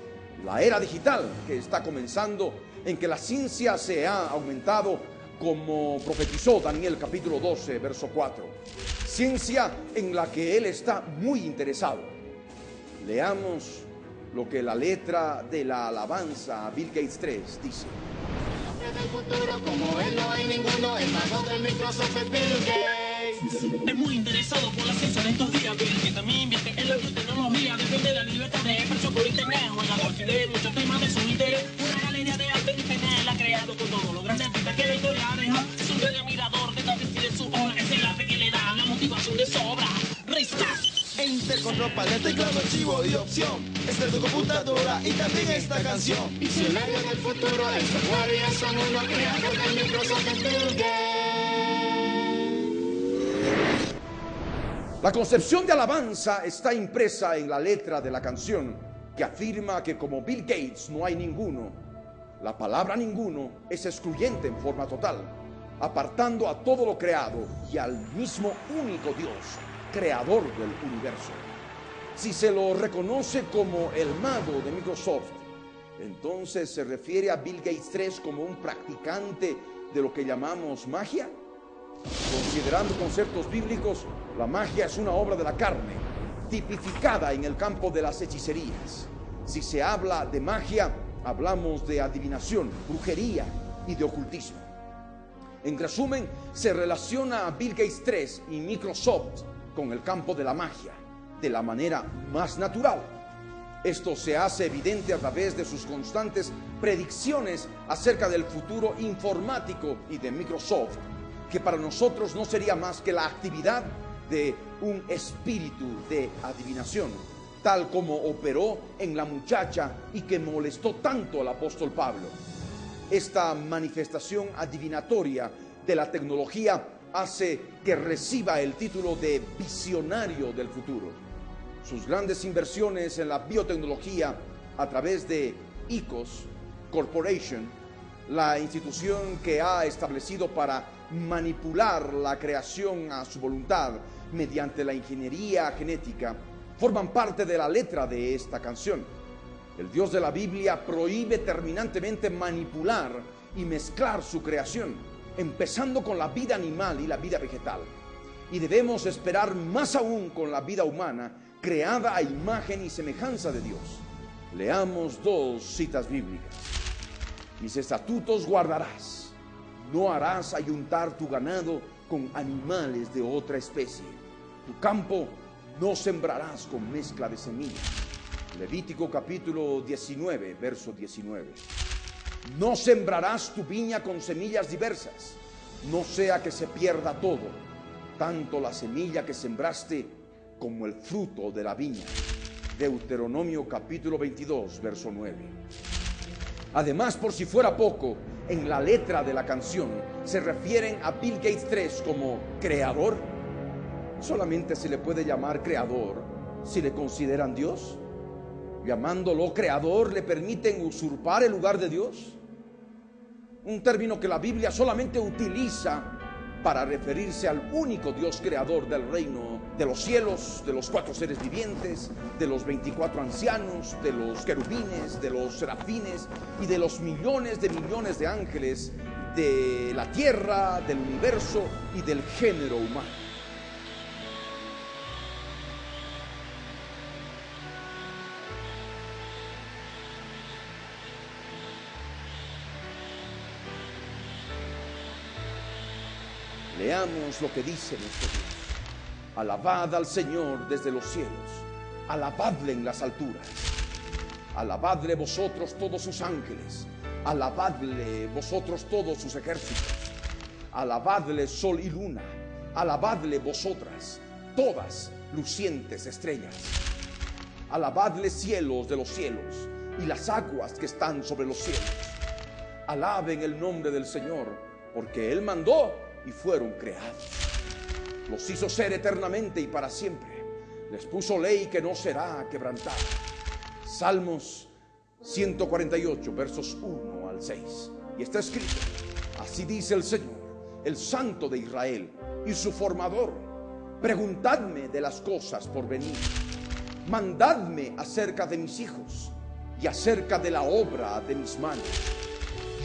la era digital que está comenzando, en que la ciencia se ha aumentado, como profetizó Daniel capítulo 12, verso 4. Ciencia en la que él está muy interesado. Leamos lo que la letra de la alabanza a Bill Gates 3 dice. Del futuro como él no hay ninguno, el mago del Microsoft es Bill Gates. Es muy interesado por la ciencia de estos días, Bill, que también invierte en la tecnología, defiende de la libertad de expresión por internet, juega golf y lee muchos temas de su interés. Una galería de arte que internet él ha creado con todos los grandes artistas que la historia ha dejado. Es un gran admirador de David y de su obra, es el arte que le da la motivación de sobra. Restart. Enter, control, paleta, teclado, archivo y opción. Esta es tu computadora y también esta canción. Visionario del futuro, estos guardias son unos creadores del Microsoft es Bill Gates. La concepción de alabanza está impresa en la letra de la canción, que afirma que como Bill Gates no hay ninguno. La palabra ninguno es excluyente en forma total, apartando a todo lo creado y al mismo único Dios, creador del universo. Si se lo reconoce como el mago de Microsoft, entonces se refiere a Bill Gates 3 como un practicante de lo que llamamos magia. Considerando conceptos bíblicos, la magia es una obra de la carne, tipificada en el campo de las hechicerías. Si se habla de magia, hablamos de adivinación, brujería y de ocultismo. En resumen, se relaciona a Bill Gates 3 y Microsoft con el campo de la magia, de la manera más natural. Esto se hace evidente a través de sus constantes predicciones acerca del futuro informático y de Microsoft, que para nosotros no sería más que la actividad de un espíritu de adivinación, tal como operó en la muchacha y que molestó tanto al apóstol Pablo. Esta manifestación adivinatoria de la tecnología hace que reciba el título de visionario del futuro. Sus grandes inversiones en la biotecnología a través de ICOS Corporation, la institución que ha establecido para manipular la creación a su voluntad mediante la ingeniería genética, forman parte de la letra de esta canción. El Dios de la Biblia prohíbe terminantemente manipular y mezclar su creación, empezando con la vida animal y la vida vegetal. Y debemos esperar más aún con la vida humana, creada a imagen y semejanza de Dios. Leamos dos citas bíblicas. Mis estatutos guardarás, no harás ayuntar tu ganado con animales de otra especie. Tu campo no sembrarás con mezcla de semillas. Levítico capítulo 19, verso 19. No sembrarás tu viña con semillas diversas, no sea que se pierda todo, tanto la semilla que sembraste como el fruto de la viña. Deuteronomio capítulo 22, verso 9. Además, por si fuera poco, en la letra de la canción se refieren a Bill Gates 3 como creador. Solamente se le puede llamar creador si le consideran Dios. Llamándolo creador, ¿le permiten usurpar el lugar de Dios? Un término que la Biblia solamente utiliza para referirse al único Dios creador del reino de los cielos, de los 4 seres vivientes, de los 24 ancianos, de los querubines, de los serafines y de los millones de ángeles de la tierra, del universo y del género humano. Leamos lo que dice nuestro Dios. Alabad al Señor desde los cielos, alabadle en las alturas, alabadle vosotros todos sus ángeles, alabadle vosotros todos sus ejércitos, alabadle sol y luna, alabadle vosotras, todas lucientes estrellas, alabadle cielos de los cielos y las aguas que están sobre los cielos, alaben el nombre del Señor, porque Él mandó y fueron creados. Los hizo ser eternamente y para siempre. Les puso ley que no será quebrantada. Salmos 148, versos 1 al 6. Y está escrito: así dice el Señor, el Santo de Israel y su formador: preguntadme de las cosas por venir, mandadme acerca de mis hijos y acerca de la obra de mis manos.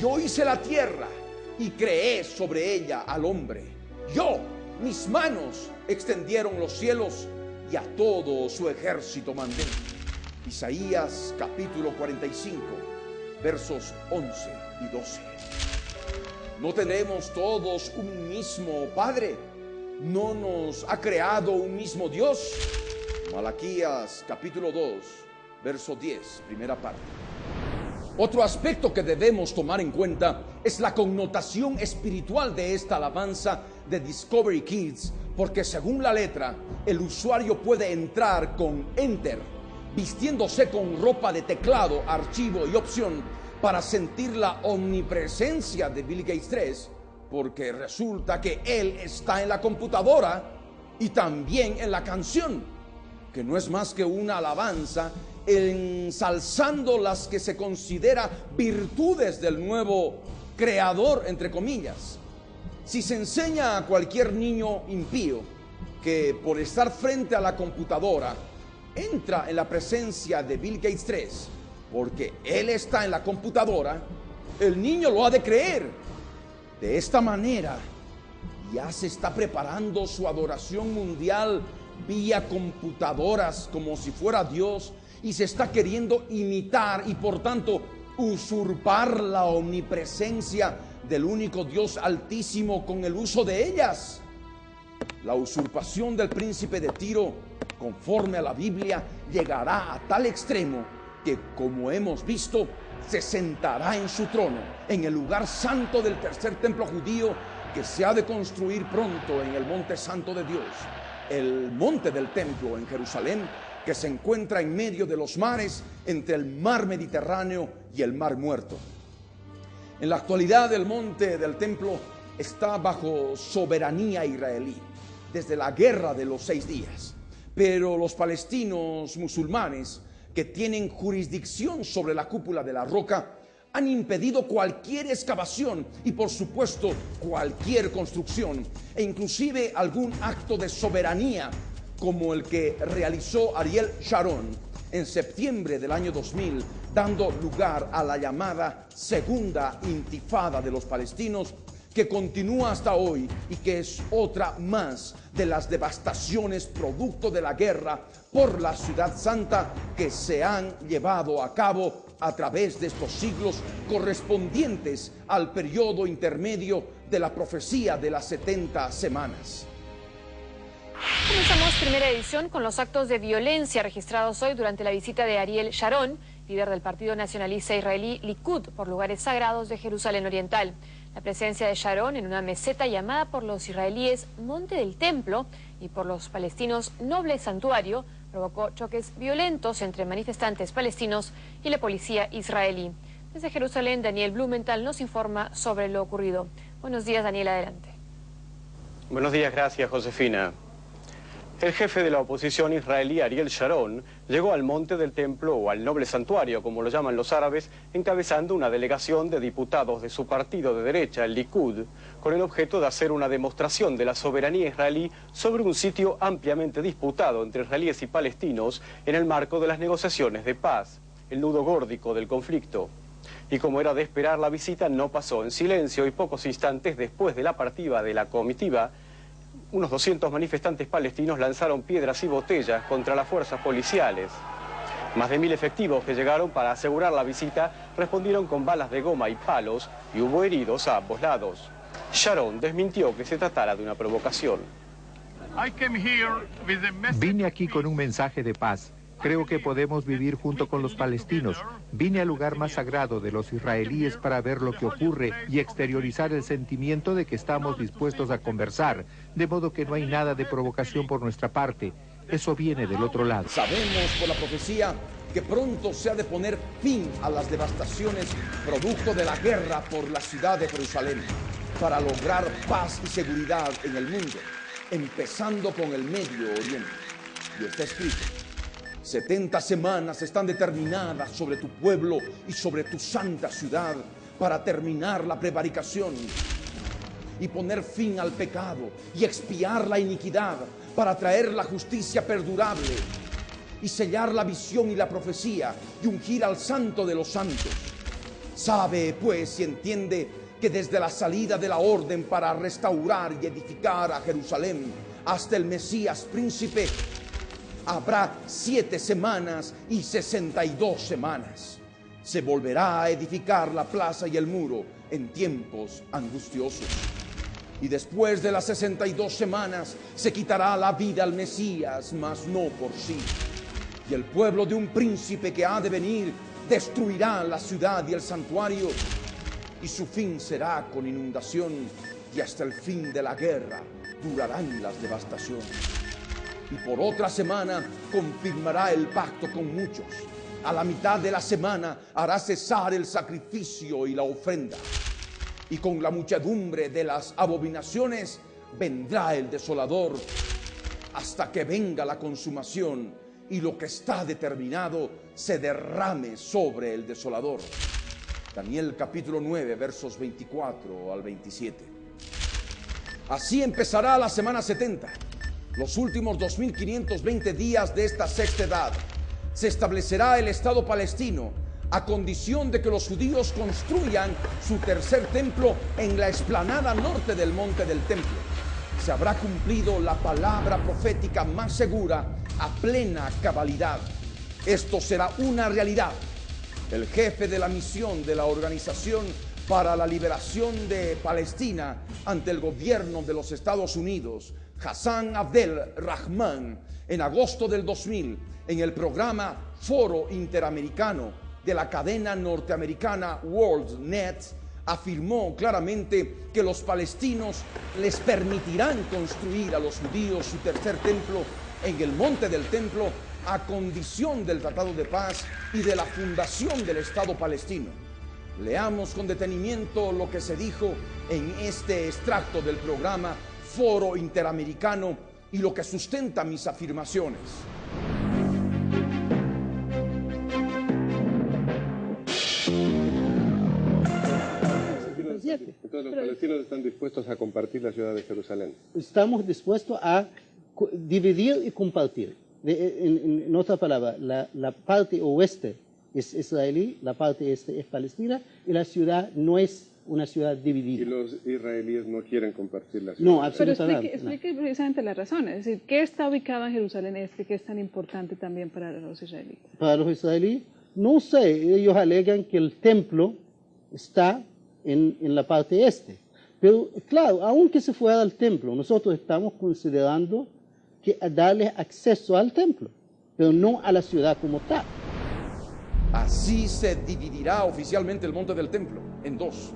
Yo hice la tierra y creé sobre ella al hombre. Yo, mis manos extendieron los cielos y a todo su ejército mandé. Isaías capítulo 45, versos 11 y 12. ¿No tenemos todos un mismo Padre? ¿No nos ha creado un mismo Dios? Malaquías capítulo 2, verso 10, primera parte. Otro aspecto que debemos tomar en cuenta es la connotación espiritual de esta alabanza de Discovery Kids, porque según la letra, el usuario puede entrar con Enter, vistiéndose con ropa de teclado, archivo y opción, para sentir la omnipresencia de Bill Gates 3, porque resulta que él está en la computadora y también en la canción, que no es más que una alabanza ensalzando las que se considera virtudes del nuevo creador, entre comillas. Si se enseña a cualquier niño impío que por estar frente a la computadora entra en la presencia de Bill Gates 3 porque él está en la computadora, el niño lo ha de creer. De esta manera ya se está preparando su adoración mundial vía computadoras como si fuera Dios, y se está queriendo imitar y por tanto usurpar la omnipresencia del único Dios altísimo con el uso de ellas. La usurpación del príncipe de Tiro, conforme a la Biblia, llegará a tal extremo que, como hemos visto, se sentará en su trono en el lugar santo del tercer templo judío que se ha de construir pronto en el monte santo de Dios, el monte del templo en Jerusalén, que se encuentra en medio de los mares, entre el mar Mediterráneo y el mar Muerto. En la actualidad, el monte del templo está bajo soberanía israelí desde la guerra de los 6 días, pero los palestinos musulmanes, que tienen jurisdicción sobre la cúpula de la roca, han impedido cualquier excavación y por supuesto cualquier construcción, e inclusive algún acto de soberanía como el que realizó Ariel Sharon en septiembre del año 2000, dando lugar a la llamada Segunda Intifada de los palestinos, que continúa hasta hoy y que es otra más de las devastaciones producto de la guerra por la ciudad santa que se han llevado a cabo a través de estos siglos, correspondientes al periodo intermedio de la profecía de las 70 semanas. Comenzamos primera edición con los actos de violencia registrados hoy durante la visita de Ariel Sharon, líder del partido nacionalista israelí Likud, por lugares sagrados de Jerusalén Oriental. La presencia de Sharon en una meseta llamada por los israelíes Monte del Templo y por los palestinos Noble Santuario provocó choques violentos entre manifestantes palestinos y la policía israelí. Desde Jerusalén, Daniel Blumenthal nos informa sobre lo ocurrido. Buenos días, Daniel, adelante. Buenos días, gracias, Josefina. El jefe de la oposición israelí, Ariel Sharon, llegó al Monte del Templo, o al Noble Santuario, como lo llaman los árabes, encabezando una delegación de diputados de su partido de derecha, el Likud, con el objeto de hacer una demostración de la soberanía israelí sobre un sitio ampliamente disputado entre israelíes y palestinos en el marco de las negociaciones de paz, el nudo górdico del conflicto. Y como era de esperar, la visita no pasó en silencio, y pocos instantes después de la partida de la comitiva, unos 200 manifestantes palestinos lanzaron piedras y botellas contra las fuerzas policiales. Más de 1000 efectivos que llegaron para asegurar la visita respondieron con balas de goma y palos, y hubo heridos a ambos lados. Sharon desmintió que se tratara de una provocación. Vine aquí con un mensaje de paz. Creo que podemos vivir junto con los palestinos. Vine al lugar más sagrado de los israelíes para ver lo que ocurre y exteriorizar el sentimiento de que estamos dispuestos a conversar, de modo que no hay nada de provocación por nuestra parte. Eso viene del otro lado. Sabemos por la profecía que pronto se ha de poner fin a las devastaciones producto de la guerra por la ciudad de Jerusalén, para lograr paz y seguridad en el mundo, empezando con el Medio Oriente. Y está escrito: 70 semanas están determinadas sobre tu pueblo y sobre tu santa ciudad para terminar la prevaricación y poner fin al pecado y expiar la iniquidad, para traer la justicia perdurable y sellar la visión y la profecía y ungir al santo de los santos. Sabe pues y entiende que desde la salida de la orden para restaurar y edificar a Jerusalén hasta el Mesías príncipe habrá 7 semanas y 62 semanas. Se volverá a edificar la plaza y el muro en tiempos angustiosos. Y después de las 62 semanas se quitará la vida al Mesías, mas no por sí. Y el pueblo de un príncipe que ha de venir destruirá la ciudad y el santuario, y su fin será con inundación, y hasta el fin de la guerra durarán las devastaciones. Y por otra semana confirmará el pacto con muchos. A la mitad de la semana hará cesar el sacrificio y la ofrenda. Y con la muchedumbre de las abominaciones vendrá el desolador, hasta que venga la consumación y lo que está determinado se derrame sobre el desolador. Daniel capítulo 9, versos 24 al 27. Así empezará la semana 70, los últimos 2520 días de esta sexta edad. Se establecerá el Estado palestino, a condición de que los judíos construyan su tercer templo en la explanada norte del monte del templo. Se habrá cumplido la palabra profética más segura a plena cabalidad. Esto será una realidad. El jefe de la misión de la Organización para la Liberación de Palestina ante el gobierno de los Estados Unidos, Hassan Abdel Rahman, en agosto del 2000, en el programa Foro Interamericano de la cadena norteamericana WorldNet, afirmó claramente que los palestinos les permitirán construir a los judíos su tercer templo en el monte del templo, a condición del Tratado de Paz y de la fundación del Estado palestino. Leamos con detenimiento lo que se dijo en este extracto del programa Foro Interamericano y lo que sustenta mis afirmaciones. Entonces los palestinos están dispuestos a compartir la ciudad de Jerusalén. Estamos dispuestos a dividir y compartir. En otra palabra, la parte oeste es israelí, la parte este es palestina, y la ciudad no es una ciudad dividida. ¿Y los israelíes no quieren compartir la ciudad? No, absolutamente. Pero explique precisamente la razón. Es decir, ¿qué está ubicado en Jerusalén este que es tan importante también para los israelíes? Para los israelíes, no sé, ellos alegan que el templo está en la parte este. Pero claro, aunque se fuera al templo, nosotros estamos considerando que darles acceso al templo, pero no a la ciudad como tal. Así se dividirá oficialmente el monte del templo en dos.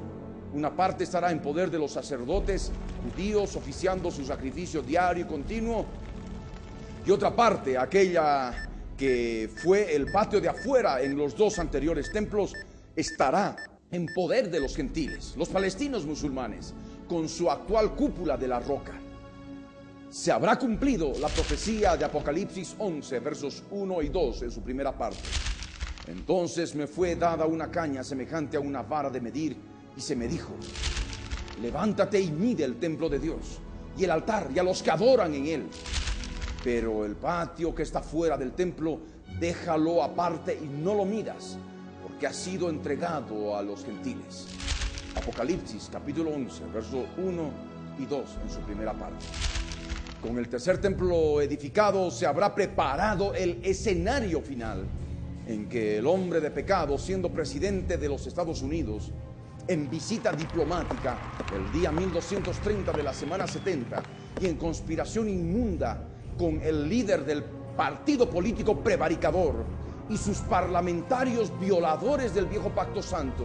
Una parte estará en poder de los sacerdotes judíos oficiando su sacrificio diario y continuo, y otra parte, aquella que fue el patio de afuera en los dos anteriores templos, estará en poder de los gentiles, los palestinos musulmanes, con su actual cúpula de la roca. Se habrá cumplido la profecía de Apocalipsis 11, versos 1 y 2 en su primera parte. Entonces me fue dada una caña semejante a una vara de medir, y se me dijo: levántate y mide el templo de Dios, y el altar, y a los que adoran en él. Pero el patio que está fuera del templo, déjalo aparte y no lo midas, que ha sido entregado a los gentiles. Apocalipsis capítulo 11, versos 1 y 2 en su primera parte. Con el tercer templo edificado se habrá preparado el escenario final en que el hombre de pecado, siendo presidente de los Estados Unidos, en visita diplomática el día 1230 de la semana 70 y en conspiración inmunda con el líder del partido político prevaricador y sus parlamentarios violadores del viejo pacto santo,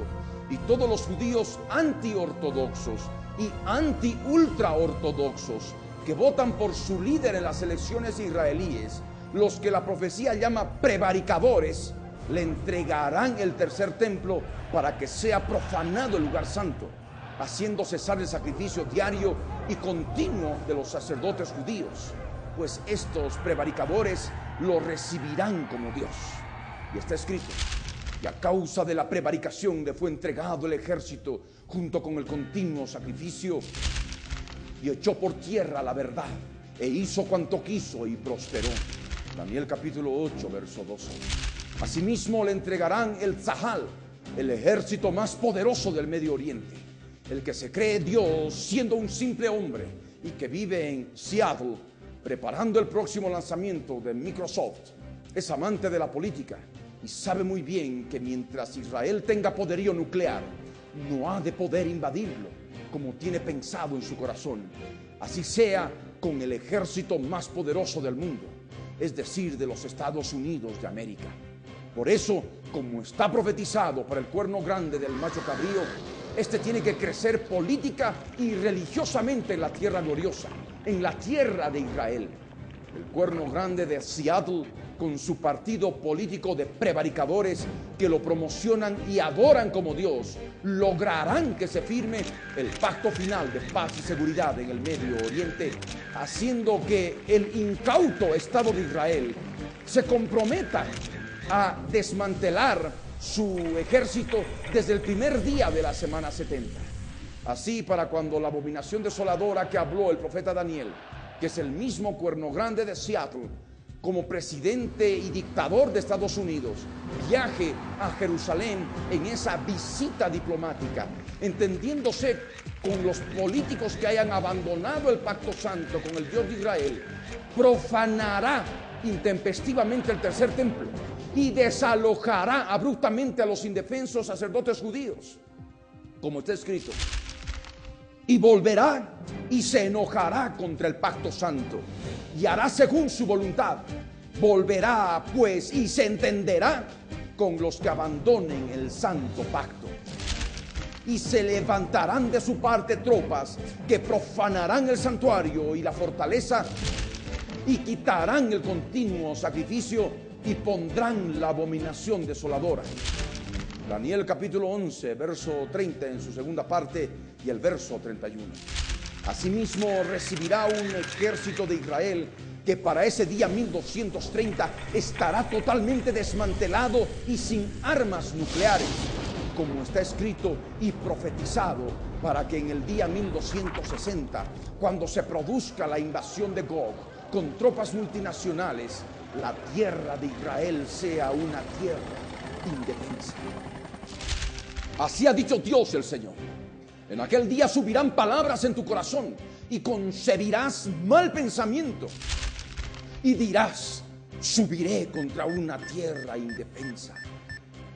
y todos los judíos antiortodoxos y anti-ultraortodoxos que votan por su líder en las elecciones israelíes, los que la profecía llama prevaricadores, le entregarán el tercer templo para que sea profanado el lugar santo, haciendo cesar el sacrificio diario y continuo de los sacerdotes judíos, pues estos prevaricadores lo recibirán como Dios. Y está escrito: y a causa de la prevaricación le fue entregado el ejército junto con el continuo sacrificio, y echó por tierra la verdad, e hizo cuanto quiso y prosperó. Daniel capítulo 8, verso 12. Asimismo le entregarán el Tzahal, el ejército más poderoso del Medio Oriente, el que se cree Dios siendo un simple hombre y que vive en Seattle preparando el próximo lanzamiento de Microsoft. Es amante de la política y sabe muy bien que mientras Israel tenga poderío nuclear, no ha de poder invadirlo como tiene pensado en su corazón. Así sea con el ejército más poderoso del mundo, es decir, de los Estados Unidos de América. Por eso, como está profetizado para el cuerno grande del macho cabrío, este tiene que crecer política y religiosamente en la tierra gloriosa, en la tierra de Israel. El cuerno grande de Seattle, con su partido político de prevaricadores que lo promocionan y adoran como Dios, lograrán que se firme el pacto final de paz y seguridad en el Medio Oriente, haciendo que el incauto Estado de Israel se comprometa a desmantelar su ejército desde el primer día de la semana 70. Así, para cuando la abominación desoladora que habló el profeta Daniel, que es el mismo cuerno grande de Seattle, como presidente y dictador de Estados Unidos, viaje a Jerusalén en esa visita diplomática, entendiéndose con los políticos que hayan abandonado el pacto santo con el Dios de Israel, profanará intempestivamente el tercer templo y desalojará abruptamente a los indefensos sacerdotes judíos, como está escrito: y volverá y se enojará contra el pacto santo y hará según su voluntad. Volverá pues y se entenderá con los que abandonen el santo pacto, y se levantarán de su parte tropas que profanarán el santuario y la fortaleza, y quitarán el continuo sacrificio y pondrán la abominación desoladora. Daniel capítulo 11, verso 30 en su segunda parte y el verso 31. Asimismo recibirá un ejército de Israel que para ese día 1230 estará totalmente desmantelado y sin armas nucleares, como está escrito y profetizado, para que en el día 1260, cuando se produzca la invasión de Gog con tropas multinacionales, la tierra de Israel sea una tierra indefensa. Así ha dicho Dios el Señor: en aquel día subirán palabras en tu corazón y concebirás mal pensamiento y dirás: subiré contra una tierra indefensa,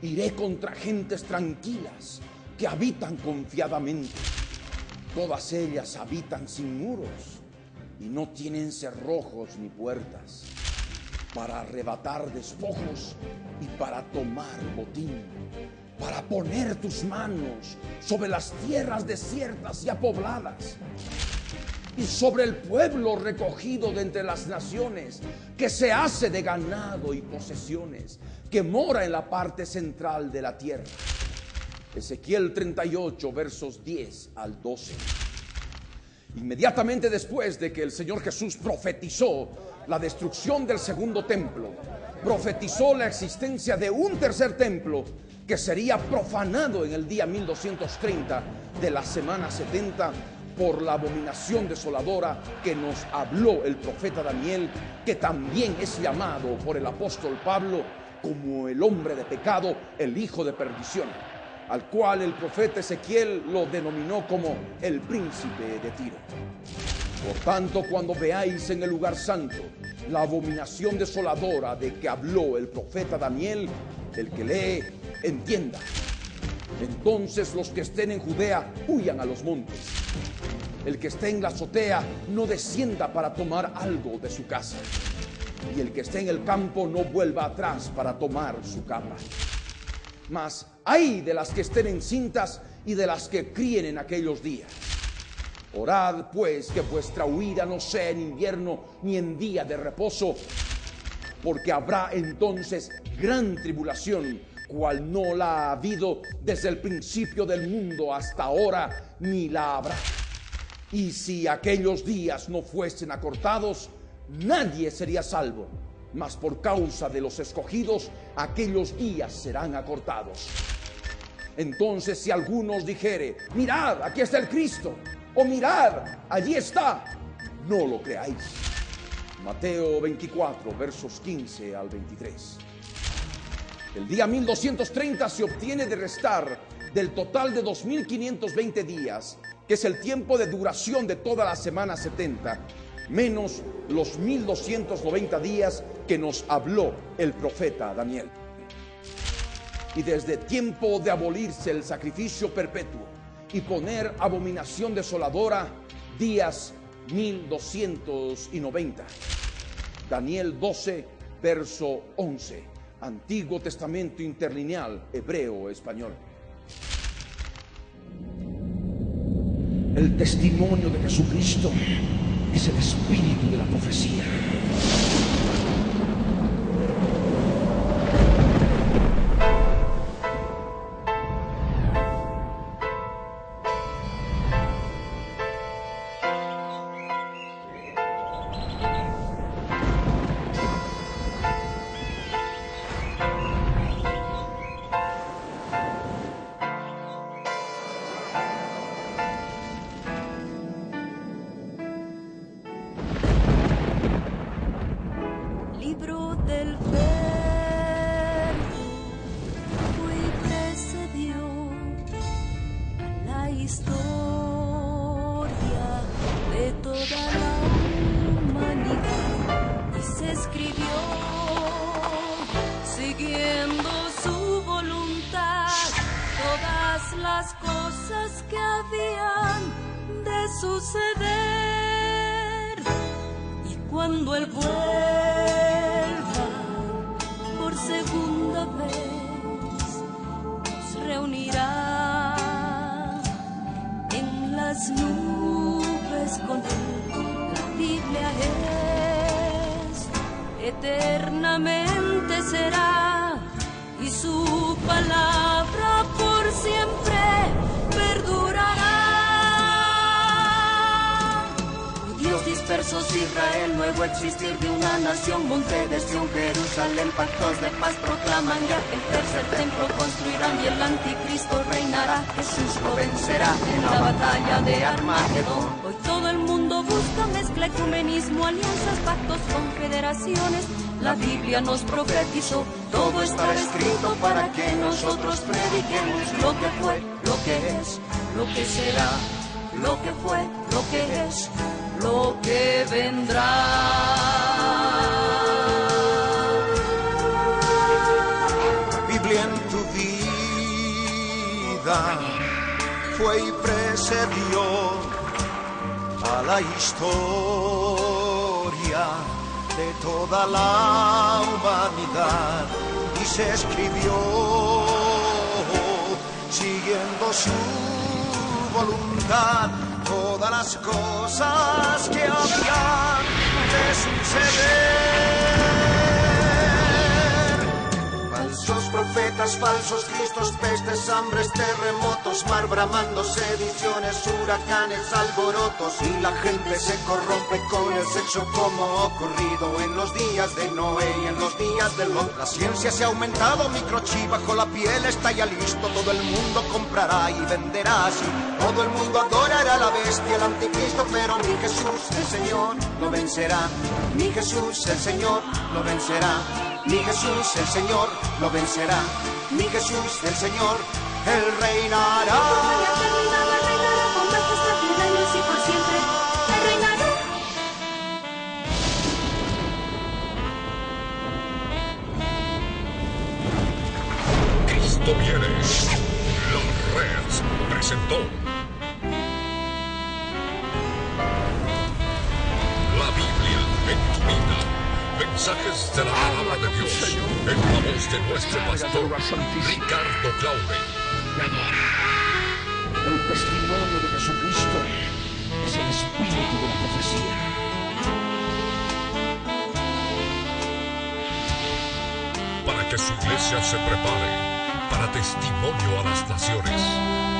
iré contra gentes tranquilas que habitan confiadamente. Todas ellas habitan sin muros y no tienen cerrojos ni puertas, para arrebatar despojos y para tomar botín, para poner tus manos sobre las tierras desiertas y apobladas, y sobre el pueblo recogido de entre las naciones, que se hace de ganado y posesiones, que mora en la parte central de la tierra. Ezequiel 38, versos 10 al 12. Inmediatamente después de que el Señor Jesús profetizó la destrucción del segundo templo, profetizó la existencia de un tercer templo que sería profanado en el día 1230 de la semana 70 por la abominación desoladora que nos habló el profeta Daniel, que también es llamado por el apóstol Pablo como el hombre de pecado, el hijo de perdición, al cual el profeta Ezequiel lo denominó como el príncipe de Tiro. Por tanto, cuando veáis en el lugar santo la abominación desoladora de que habló el profeta Daniel, el que lee, entienda. Entonces los que estén en Judea huyan a los montes. El que esté en la azotea no descienda para tomar algo de su casa, y el que esté en el campo no vuelva atrás para tomar su capa. Mas ay de las que estén encintas y de las que críen en aquellos días. Orad pues que vuestra huida no sea en invierno ni en día de reposo, porque habrá entonces gran tribulación, cual no la ha habido desde el principio del mundo hasta ahora, ni la habrá. Y si aquellos días no fuesen acortados, nadie sería salvo, mas por causa de los escogidos, aquellos días serán acortados. Entonces, si algunos dijere: mirad, aquí está el Cristo, o mirad, allí está, no lo creáis. Mateo 24, versos 15 al 23. El día 1230 se obtiene de restar del total de 2520 días, que es el tiempo de duración de toda la semana 70, menos los 1290 días que nos habló el profeta Daniel. Y desde tiempo de abolirse el sacrificio perpetuo y poner abominación desoladora, días 1290. Daniel 12, verso 11. Antiguo Testamento interlineal, hebreo-español. El testimonio de Jesucristo es el espíritu de la profecía. Eternamente será, y su palabra por siempre perdurará. Oh Dios dispersos Israel, nuevo existir de una nación, monte de Sión, Jerusalén, pactos de paz proclaman ya, el tercer templo construirán y el anticristo reinará. Jesús lo vencerá en la batalla de Armagedón. Hoy todo el mundo busca mezcla, ecumenismo, alianzas, pactos, confederaciones. La Biblia nos profetizó, todo está escrito para que nosotros prediquemos lo que fue, lo que es, lo que será, lo que fue, lo que es, lo que vendrá. La Biblia en tu vida fue y precedió a la historia de toda la humanidad, y se escribió siguiendo su voluntad todas las cosas que habían de suceder. Falsos profetas, falsos cristos, pestes, hambres, terremotos, mar bramando, sediciones, huracanes, alborotos, y la gente se corrompe con el sexo como ocurrido en los días de Noé y en los días de Lot. La ciencia se ha aumentado, microchip bajo la piel está ya listo, todo el mundo comprará y venderá así. Todo el mundo adorará a la bestia, el anticristo, pero mi Jesús, el Señor, lo vencerá. Mi Jesús, el Señor, lo vencerá. Mi Jesús, el Señor, lo vencerá. Mi Jesús, el Señor, Él reinará. Con majestad y reinos y por siempre Él reinará. Cristo viene. Los Reds presentó la Biblia en tu vida. Mensajes de la palabra de Dios en la voz de nuestro pastor Ricardo Claure. El testimonio de Jesucristo es el espíritu de la profecía. que su iglesia se prepare para testimonio a las naciones.